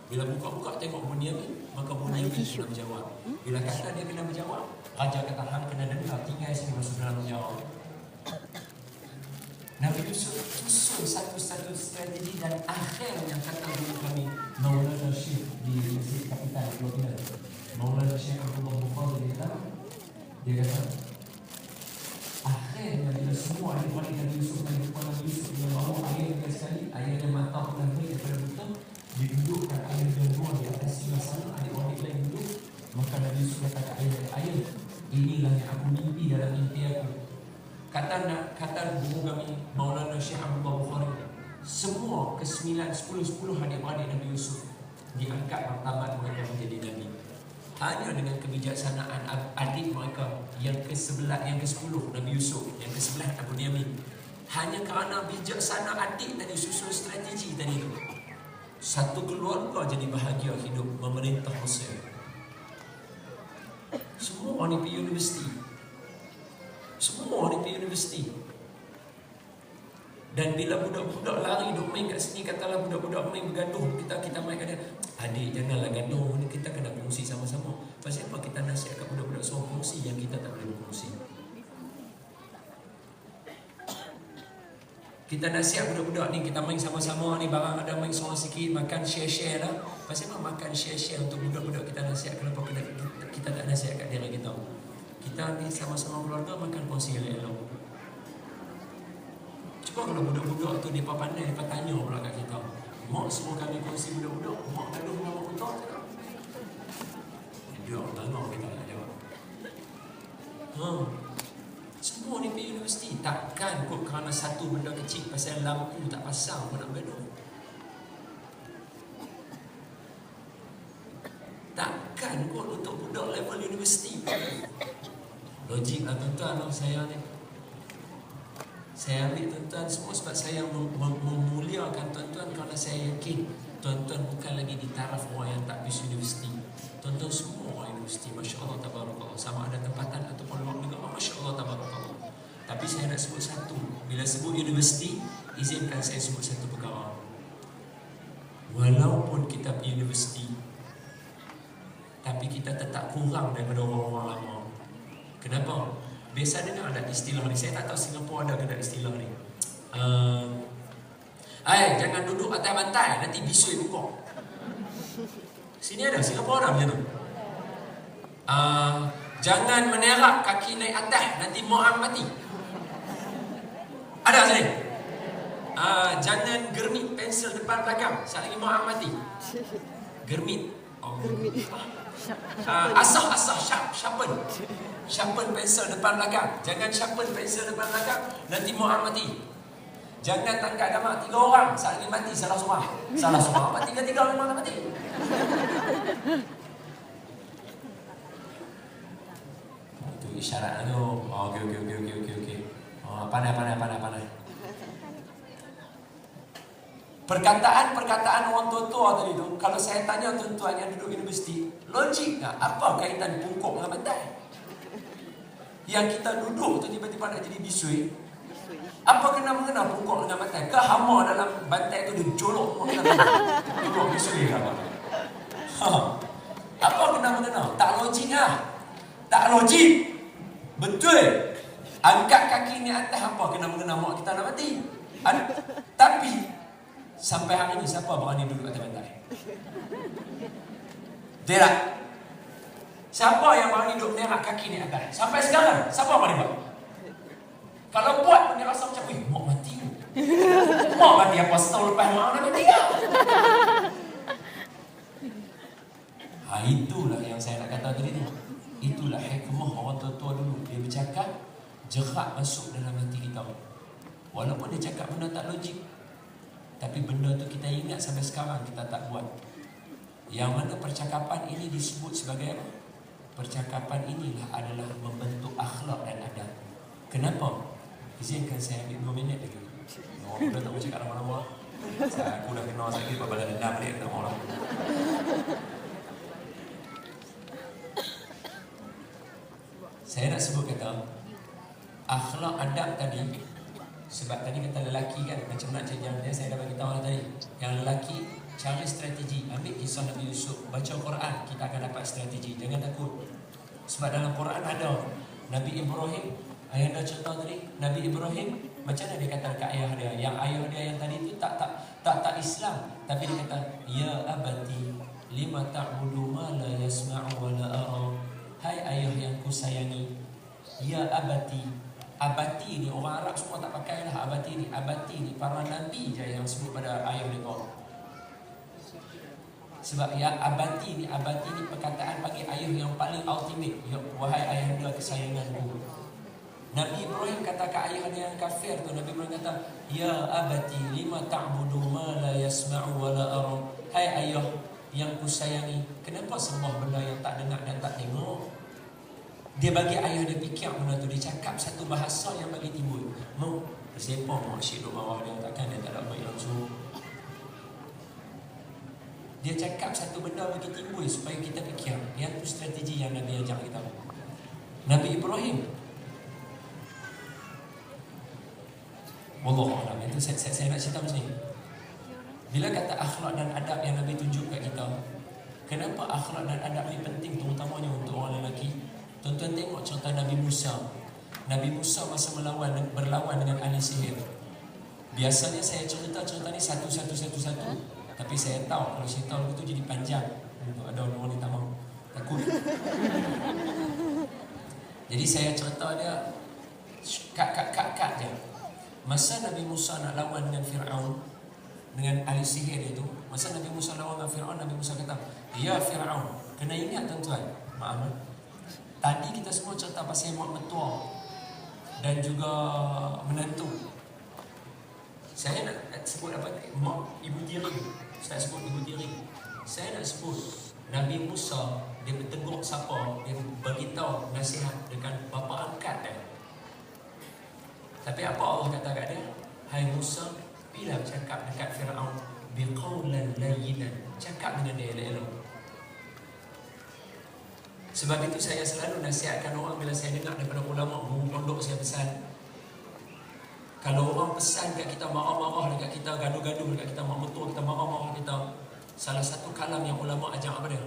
Bila buka-buka tengok Bunyamin, maka Bunyamin kena berjawab. Bila kata dia kena berjawab, raja kata hang kena dengar, tinggal sini masuk dalam jawab. Nabi Yusuf susun satu-satu strategi dan akhirnya kata guru kami Maulana Syekh di Masjid Kapital Pulau Pinang, Maulana Syekh Abdullah Bukhari dia kata akhirnya bila semua adik-adik Nabi Yusuf dan kepala Nabi Yusuf yang bawa airnya sekali, airnya mata pun naik daripada betul, didudukkan air dan dua di atas sebelah sana, adik-adik lain duduk. Maka Nabi Yusuf kata air, inilah yang aku mimpi dalam mimpi aku. Kata guru kami Maulana Syekh Abdullah Bukhari, semua ke-9, 10 adik-beradik Nabi Yusuf diangkat martabat mereka menjadi Nabi. Hanya dengan kebijaksanaan adik mereka yang ke-11, yang ke-10 Nabi Yusuf, yang ke-11 Abu Yamin. Hanya kerana bijaksana adik tadi susun strategi tadi itu, satu keluarga jadi bahagia hidup memerintah Mesir. Semua ni pergi universiti. Semua ni pergi universiti. Dan bila budak-budak lari duk main kat sini, katalah budak-budak main bergaduh, kita main kat dia, adik janganlah gaduh ni, kita kena kongsi sama-sama. Pasal apa kita nasihat kat budak-budak suruh kongsi yang kita tak boleh kongsi? Kita nasihat budak-budak ni, kita main sama-sama ni, barang ada main seorang sikit, makan share-share lah. Pasal apa makan share-share untuk budak-budak kita nasihat? Kenapa kita tak nasihat kat diri kita? Kita ni sama-sama keluarga makan kongsi yang elok. Cuba kalau budak-budak tu mereka pandai, mereka tanya pula kat kita, mak suruh kami kongsi budak-budak, mak gaduh dengan mak kita tak? Dia tanya kita nak jawab. Semua ni pergi universiti. Takkan kot kerana satu benda kecil pasal lampu tak pasang pun nak gaduh. Takkan kot untuk budak level universiti. Logik lah tuan-tuan, saya ni. Saya ambil tuan-tuan semua sebab saya memuliakan tuan-tuan kerana saya yakin tuan-tuan bukan lagi di taraf orang yang tak pergi universiti. Tuan-tuan semua orang universiti, Masya Allah, Tabarakallah. Sama ada tempatan ataupun luar negara, Masya Allah, Tabarakallah. Tapi saya nak sebut satu. Bila sebut universiti, izinkan saya sebut satu perkara. Walaupun kita pergi universiti, tapi kita tetap kurang daripada orang-orang lama. Kenapa? Biasa dengar ada istilah ni. Saya tak tahu Singapura ada ke tak istilah ni. Jangan duduk atas bantai, nanti bisui buka. Sini ada, Singapura ada macam tu. Jangan menerak kaki naik atas, nanti Mu'am mati. Ada sini. Jangan germit pensel depan belakang, saat lagi Mu'am mati. Germit. Asah, sharpen pensel depan belakang. Jangan sharpen pensel depan belakang, nanti Mu'am mati. Jangan tangkap damak 3 orang, saat lagi mati salah seorang. Salah seorang apa 3 memang tak mati. Itu isyarat tu. Okey. Pandai. Perkataan orang tua-tua tadi tu, kalau saya tanya tuan-tuan yang duduk universiti, logik tak? Apa kaitan pungkuk dengan bantai? Yang kita duduk tu tiba-tiba nak jadi bisui. Apa kena-mengena pungkuk dengan bantai? Ke hama dalam bantai tu dia jolok jolok bisui ke apa? Apa kena-mengena? Tak logik lah. Tak logik. Betul. Angkat kaki ni atas, apa kena-mengena mak kita nak mati? Tapi sampai hari ini siapa berani duduk atas bantai? Tidak. Siapa yang berani duduk menerak kaki ni atas? Sampai sekarang siapa berani buat? Kalau buat pun dia rasa macam, mak mati. Mak mati apa setahun lepas mak nak mati ya? Itulah yang saya nak kata tadi tu. Itulah hikmah orang tua-tua dulu. Dia bercakap, jerat masuk dalam hati kita. Walaupun dia cakap benda tak logik, tapi benda tu kita ingat sampai sekarang kita tak buat. Yang mana percakapan ini disebut sebagai apa? Percakapan inilah adalah membentuk akhlak dan adab. Kenapa? Izinkan saya ambil 2 minit lagi. Orang dah tak boleh cakap lama-lama. Aku dah kenal sakit balas dendam dia kata orang. Saya nak sebut kata akhlak adab tadi. Sebab tadi kata lelaki kan, macam nak yang saya dah bagi tahu tadi. Yang lelaki cari strategi. Ambil kisah Nabi Yusuf, baca Quran, kita akan dapat strategi. Jangan takut. Sebab dalam Quran ada Nabi Ibrahim. Ayah dah cerita tadi, Nabi Ibrahim macam mana dia kata dekat ayah dia? Yang ayah dia yang tadi tu tak Islam, tapi dia kata, ya abati lima ta'budu ma la yasma'u wa la ara. Hai ayah yang ku sayangi. Ya abati. Abati ni orang Arab semua tak pakai lah abati ni. Abati ni para nabi je yang sebut pada ayah dia tu. Sebab ya abati ni perkataan bagi ayah yang paling ultimate. Ya, wahai ayah dia kesayanganku. Nabi Ibrahim kata ke ayah dia yang kafir tu, Nabi Ibrahim kata, ya abati lima ta'budu ma la yasma'u wa la ara. Hai ayah yang kusayangi, kenapa sembah benda yang tak dengar dan tak tengok? Dia bagi ayah dia fikir benda tu, dia cakap satu bahasa yang bagi timbul. Mau bersepah mau asyik duduk bawah dia, takkan dia tak dapat langsung. Dia cakap satu benda bagi timbul supaya kita fikir. Yang tu strategi yang Nabi ajar kita. Nabi Ibrahim, Wallahualam, itu saya nak cerita macam ni. Bila kata akhlak dan adab yang Nabi tunjuk kat kita, kenapa akhlak dan adab ni penting terutamanya untuk orang lelaki? Tuan-tuan tengok cerita Nabi Musa. Nabi Musa masa berlawan dengan ahli sihir. Biasanya saya cerita ni satu. Tapi saya tahu kalau cerita itu jadi panjang. Ada orang ni tak mahu, takut. Jadi saya cerita dia kat je. Masa Nabi Musa nak lawan dengan Fir'aun, dengan ahli sihir itu, masa Nabi Musa lawan dengan Fir'aun, Nabi Musa kata, ya Fir'aun, kena ingat tuan-tuan, maaf, tadi kita semua cerita pasal mak mentua dan juga menantu. Saya nak sebut apa? Mak ibu tiri. Saya sebut ibu tiri. Saya nak sebut Nabi Musa, dia bertegur siapa, dia beritahu nasihat dengan bapa angkat dia. Tapi apa Allah kata kat dia? Hai Musa, bila cakap dekat Fir'aun biqaulan layyinan, cakap dengan dia elok-elok. Sebab itu saya selalu nasihatkan orang bila saya dengar daripada ulama guru pondok saya pesan, kalau orang pesan kat kita marah-marah dekat kita, gaduh-gaduh dekat kita, mak mentua kita marah-marah kita, salah satu kalam yang ulama ajar apa dia?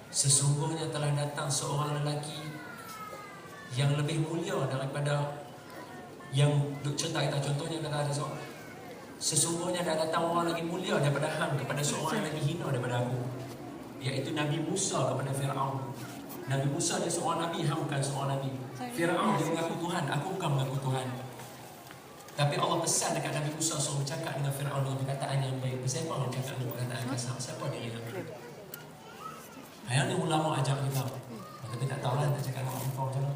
Sesungguhnya telah datang seorang lelaki yang lebih mulia daripada yang duk cerita kita. Contohnya kata ada seorang, sesungguhnya dah datang orang lagi mulia daripada hang kepada seorang yang lagi hina daripada aku, iaitu Nabi Musa kepada Fir'aun. Nabi Musa dia seorang Nabi, hang bukan seorang Nabi. Fir'aun dia mengaku Tuhan, aku bukan mengaku Tuhan. Tapi Allah pesan dekat Nabi Musa suruh bercakap dengan Fir'aun dengan perkataan yang baik. Siapa orang cakap dengan perkataan kasar? Siapa dia yang yang ni ulama ajar kita. Tapi tak tahulah nak cakap dengan orang macam mana.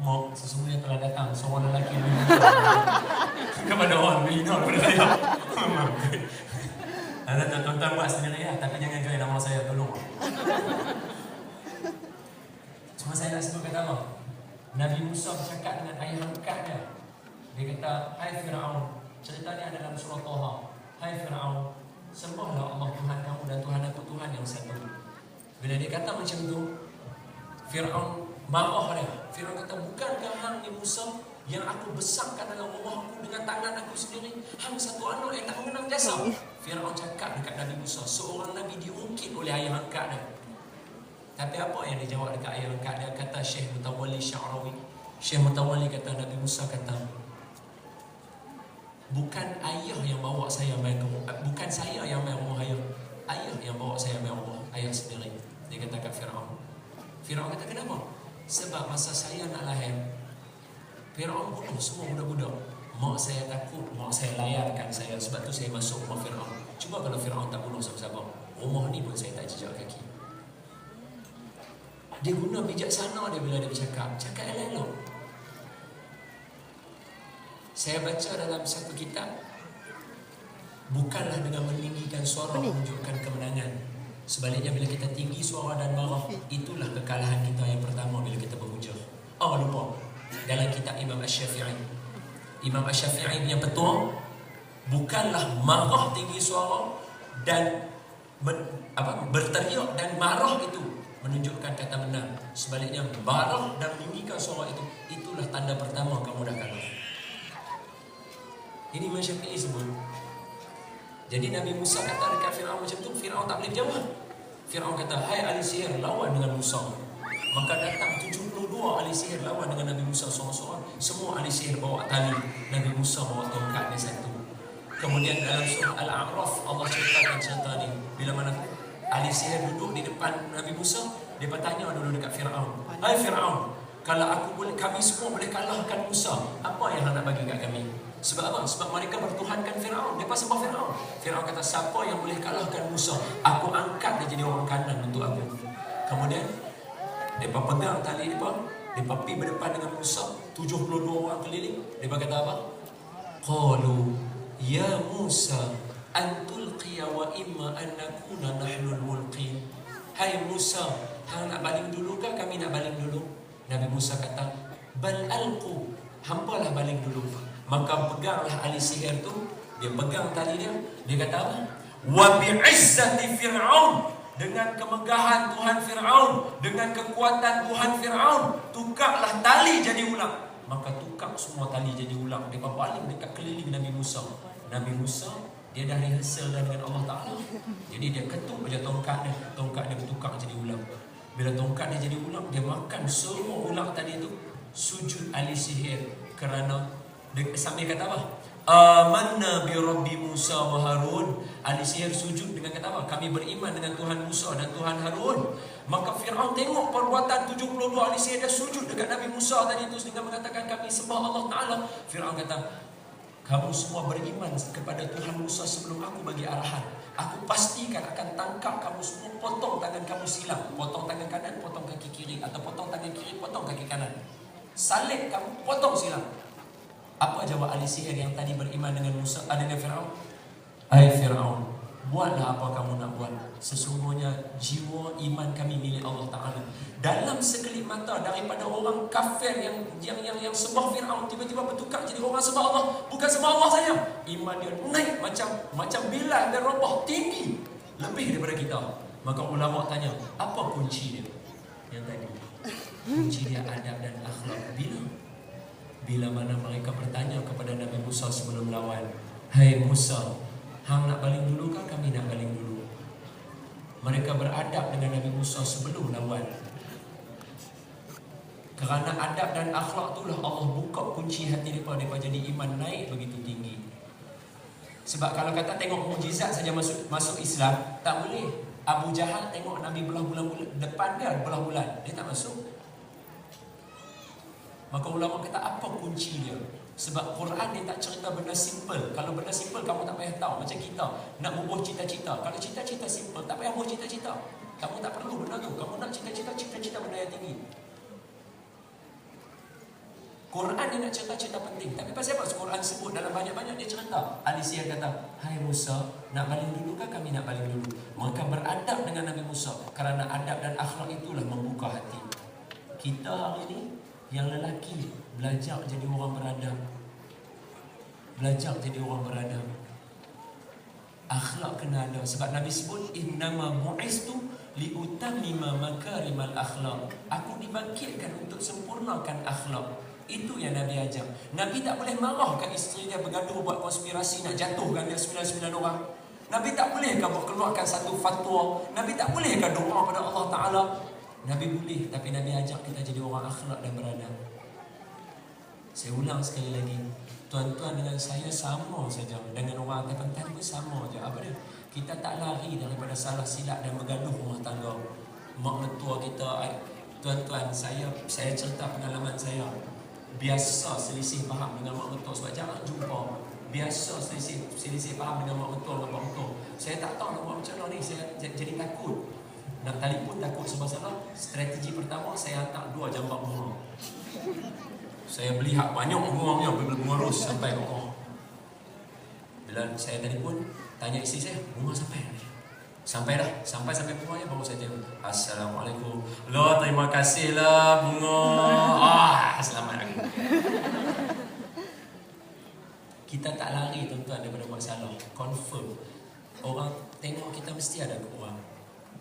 Mak sesungguhnya telah datang seorang lelaki kepada orang lebih hina daripada saya. Anda tuan-tuan buat sendiri ya, tapi jangan join nama saya, tolong. Cuma saya nak sebut kata apa? Nabi Musa bercakap dengan ayah angkat dia. Dia kata, hai Fir'aun, cerita ni ada dalam surah Taha. Hai Fir'aun, sembahlah Allah Tuhan kamu dan Tuhan aku Tuhan yang satu. Bila dia kata macam tu, Fir'aun marah dia. Fir'aun kata, bukankah hang ni Musa yang aku besarkan dalam rumah aku dengan tangan aku sendiri? Hang satu anak yang tak mengenang jasa. Fir'aun cakap dekat Nabi Musa, seorang Nabi diungkit oleh ayah angkat dia. Tapi apa yang dia jawab dekat ayah angkat dia? Kata Syekh Mutawalli Sya'rawi. Syekh Mutawalli kata, Nabi Musa kata, bukan ayah yang bawa saya main ke rumah, bukan saya yang main rumah ayah. Ayah yang bawa saya main rumah ayah sendiri. Dia kata kat Fir'aun. Fir'aun kata, kenapa? Sebab masa saya nak lahir, Fir'aun bunuh semua budak-budak. Mak saya takut, mak saya layarkan saya. Sebab tu saya masuk rumah Fir'aun. Cuba kalau Fir'aun tak bunuh siapa-siapa, rumah ni pun saya tak jejak kaki. Dia guna bijaksana dia bila dia bercakap. Cakap elok-elok. Saya baca dalam satu kitab, bukanlah dengan meninggikan suara menunjukkan kemenangan. Sebaliknya bila kita tinggi suara dan marah, itulah kekalahan kita yang pertama bila kita berhujah. Lupa. Dalam kitab Imam Asy-Syafi'i, Imam Asy-Syafi'i yang petua, bukanlah marah tinggi suara dan berteriak dan marah itu menunjukkan kata menang. Sebaliknya marah dan meninggikan suara itulah tanda pertama kamu dah kalah. Ini Imam Syafi'i sebut. Jadi Nabi Musa kata dekat Fir'aun macam tu, Fir'aun tak boleh jawab. Fir'aun kata, hai ahli sihir, lawan dengan Musa. Maka datang 72 ahli sihir lawan dengan Nabi Musa seorang-seorang. Semua ahli sihir bawa tali, Nabi Musa bawa tongkatnya satu. Kemudian dalam surah Al-A'raf Allah ceritakan cerita ni. Bila mana ahli sihir duduk di depan Nabi Musa, dia bertanya dulu dekat Fir'aun, hai Fir'aun, kalau kami semua boleh kalahkan Musa, apa yang nak bagi kat kami? Sebab apa? Sebab mereka bertuhankan Fir'aun. Mereka sembah Fir'aun. Fir'aun kata, siapa yang boleh kalahkan Musa, aku angkat dia jadi orang kanan untuk aku. Kemudian mereka pegang tali mereka, mereka pergi berdepan dengan Musa, 72 orang keliling. Mereka kata apa? Qalu ya Musa antulqiya wa imma an nakuna nahnul mulqin. Hai Musa, hang nak baling dulu kah kami nak baling dulu? Nabi Musa kata, bal alqu, hampalah baling dulu. Maka peganglah ahli sihir tu, dia pegang tali dia kata apa? Wa bi'izzati Fir'aun, dengan kemegahan Tuhan Fir'aun, dengan kekuatan Tuhan Fir'aun, tukarlah tali jadi ulang. Maka tukar semua tali jadi ulang. Dia paling dekat keliling Nabi Musa. Nabi Musa dia dah rehearsal dengan Allah Ta'ala. Jadi dia ketuk je tongkat dia bertukar jadi ulang. Bila tongkat dia jadi ulang, dia makan semua ulang tadi tu. Sujud ahli sihir kerana sambil kata apa? Amanna bi Rabbi Musa wa Harun. Ahli sihir sujud dengan kata apa? Kami beriman dengan Tuhan Musa dan Tuhan Harun. Maka Fir'aun tengok perbuatan 72 ahli sihir dia sujud dekat Nabi Musa tadi tu dengan mengatakan kami sembah Allah Ta'ala. Fir'aun kata, kamu semua beriman kepada Tuhan Musa sebelum aku bagi arahan. Aku pastikan akan tangkap kamu semua, potong tangan kamu silang. Potong tangan kanan, potong kaki kiri. Atau potong tangan kiri, potong kaki kanan. Salib kamu, potong silang. Apa jawab ahli sihir yang tadi beriman dengan Musa, dengan Fir'aun? Hai Fir'aun, buatlah apa kamu nak buat. Sesungguhnya jiwa iman kami milik Allah Ta'ala. Dalam sekelip mata daripada orang kafir yang sembah Fir'aun, tiba-tiba bertukar jadi orang sembah Allah. Bukan sembah Allah saja, iman dia naik macam Bilal dan Rabah, tinggi lebih daripada kita. Maka ulama tanya, apa kunci dia? Yang tadi kunci dia adab dan akhlak. Bila mana mereka bertanya kepada Nabi Musa sebelum lawan, hai Musa, hang nak baling dulu kah kami nak baling dulu? Mereka beradab dengan Nabi Musa sebelum lawan. Kerana adab dan akhlak itulah Allah buka kunci hati mereka jadi iman naik begitu tinggi. Sebab kalau kata tengok mukjizat saja masuk Islam, tak boleh. Abu Jahal tengok Nabi belah bulan depan dia belah bulan, dia tak masuk. Maka ulama kata apa kunci dia? Sebab Quran dia tak cerita benda simple. Kalau benda simple kamu tak payah tahu. Macam kita nak bubuh cita-cita. Kalau cita-cita simple, tak payah bubuh cita-cita. Kamu tak perlu benda tu. Kamu nak cita-cita benda yang tinggi. Quran dia nak cerita-cerita penting. Tapi pasal apa Quran sebut dalam banyak-banyak dia cerita. ahli sihir kata, hai Musa, nak baling dulu kah kami nak baling dulu? Maka beradab dengan Nabi Musa. Kerana adab dan akhlak itulah membuka hati. Kita hari ini yang lelaki belajar jadi orang beradab. Belajar jadi orang beradab. Akhlak kena ada. Sebab Nabi sebut, innama bu'istu liutammima makarimal akhlak. Aku dibangkitkan untuk sempurnakan akhlak. Itu yang Nabi ajar. Nabi tak boleh marahkan isteri dia bergaduh buat konspirasi nak jatuhkan dia 99 orang. Nabi tak bolehkah keluarkan satu fatwa. Nabi tak bolehkah doa pada Allah Ta'ala. Nabi boleh, tapi Nabi ajak kita jadi orang akhlak dan beradab. Saya ulang sekali lagi, tuan-tuan dengan saya sama saja. Dengan orang atas pentas pun sama saja. Apa dia? Kita tak lari daripada salah silap dan bergaduh rumah tangga. Mak mertua kita, tuan-tuan, saya cerita pengalaman saya. Biasa selisih faham dengan mak mertua sebab jarang jumpa. Biasa selisih faham dengan mak mertua dengan mak mertua. Saya tak tahu nak buat macam mana ni. Saya jadi takut. Nak telefon takut sebab salah. Strategi pertama, saya hantar 2 jambak bunga. Saya beli hak banyak bunganya, beli bunga ros sampai kokoh. Bila saya telefon, tanya isteri saya, bunga sampai. Sampai bunganya baru saya tengok. Assalamualaikum. Loh, terima kasih lah bunga. Selamat aku. Kita tak lari tuan-tuan daripada buat salah. Confirm. Orang tengok kita mesti ada kurang.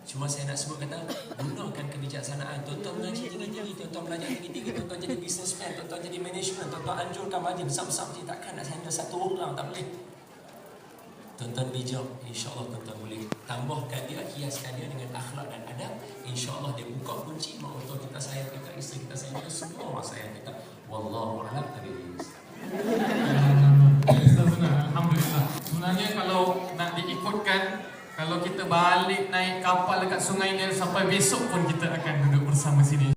Cuma saya nak sebut kata, gunakan kebijaksanaan. Tuan-tuan mengaji tinggi-tinggi, tuan-tuan belajar tinggi-tinggi, tuan-tuan jadi businessman, tuan-tuan jadi management, tuan-tuan anjurkan margin besar-besar macam ni. Takkan nak handle satu orang, tak boleh. Tuan-tuan bijak, insya-Allah tuan-tuan boleh. Tambahkan dia, hiaskan dia dengan akhlak dan adab. Insya-Allah dia buka kunci mak mertua kita sayang kita, isteri kita sayang kita, semua orang sayang kita. Wallahu a'lam bishawab. Alhamdulillah. Sebenarnya kalau nak diikutkan, kalau kita balik naik kapal dekat Sungai Nil sampai besok pun kita akan duduk bersama sini.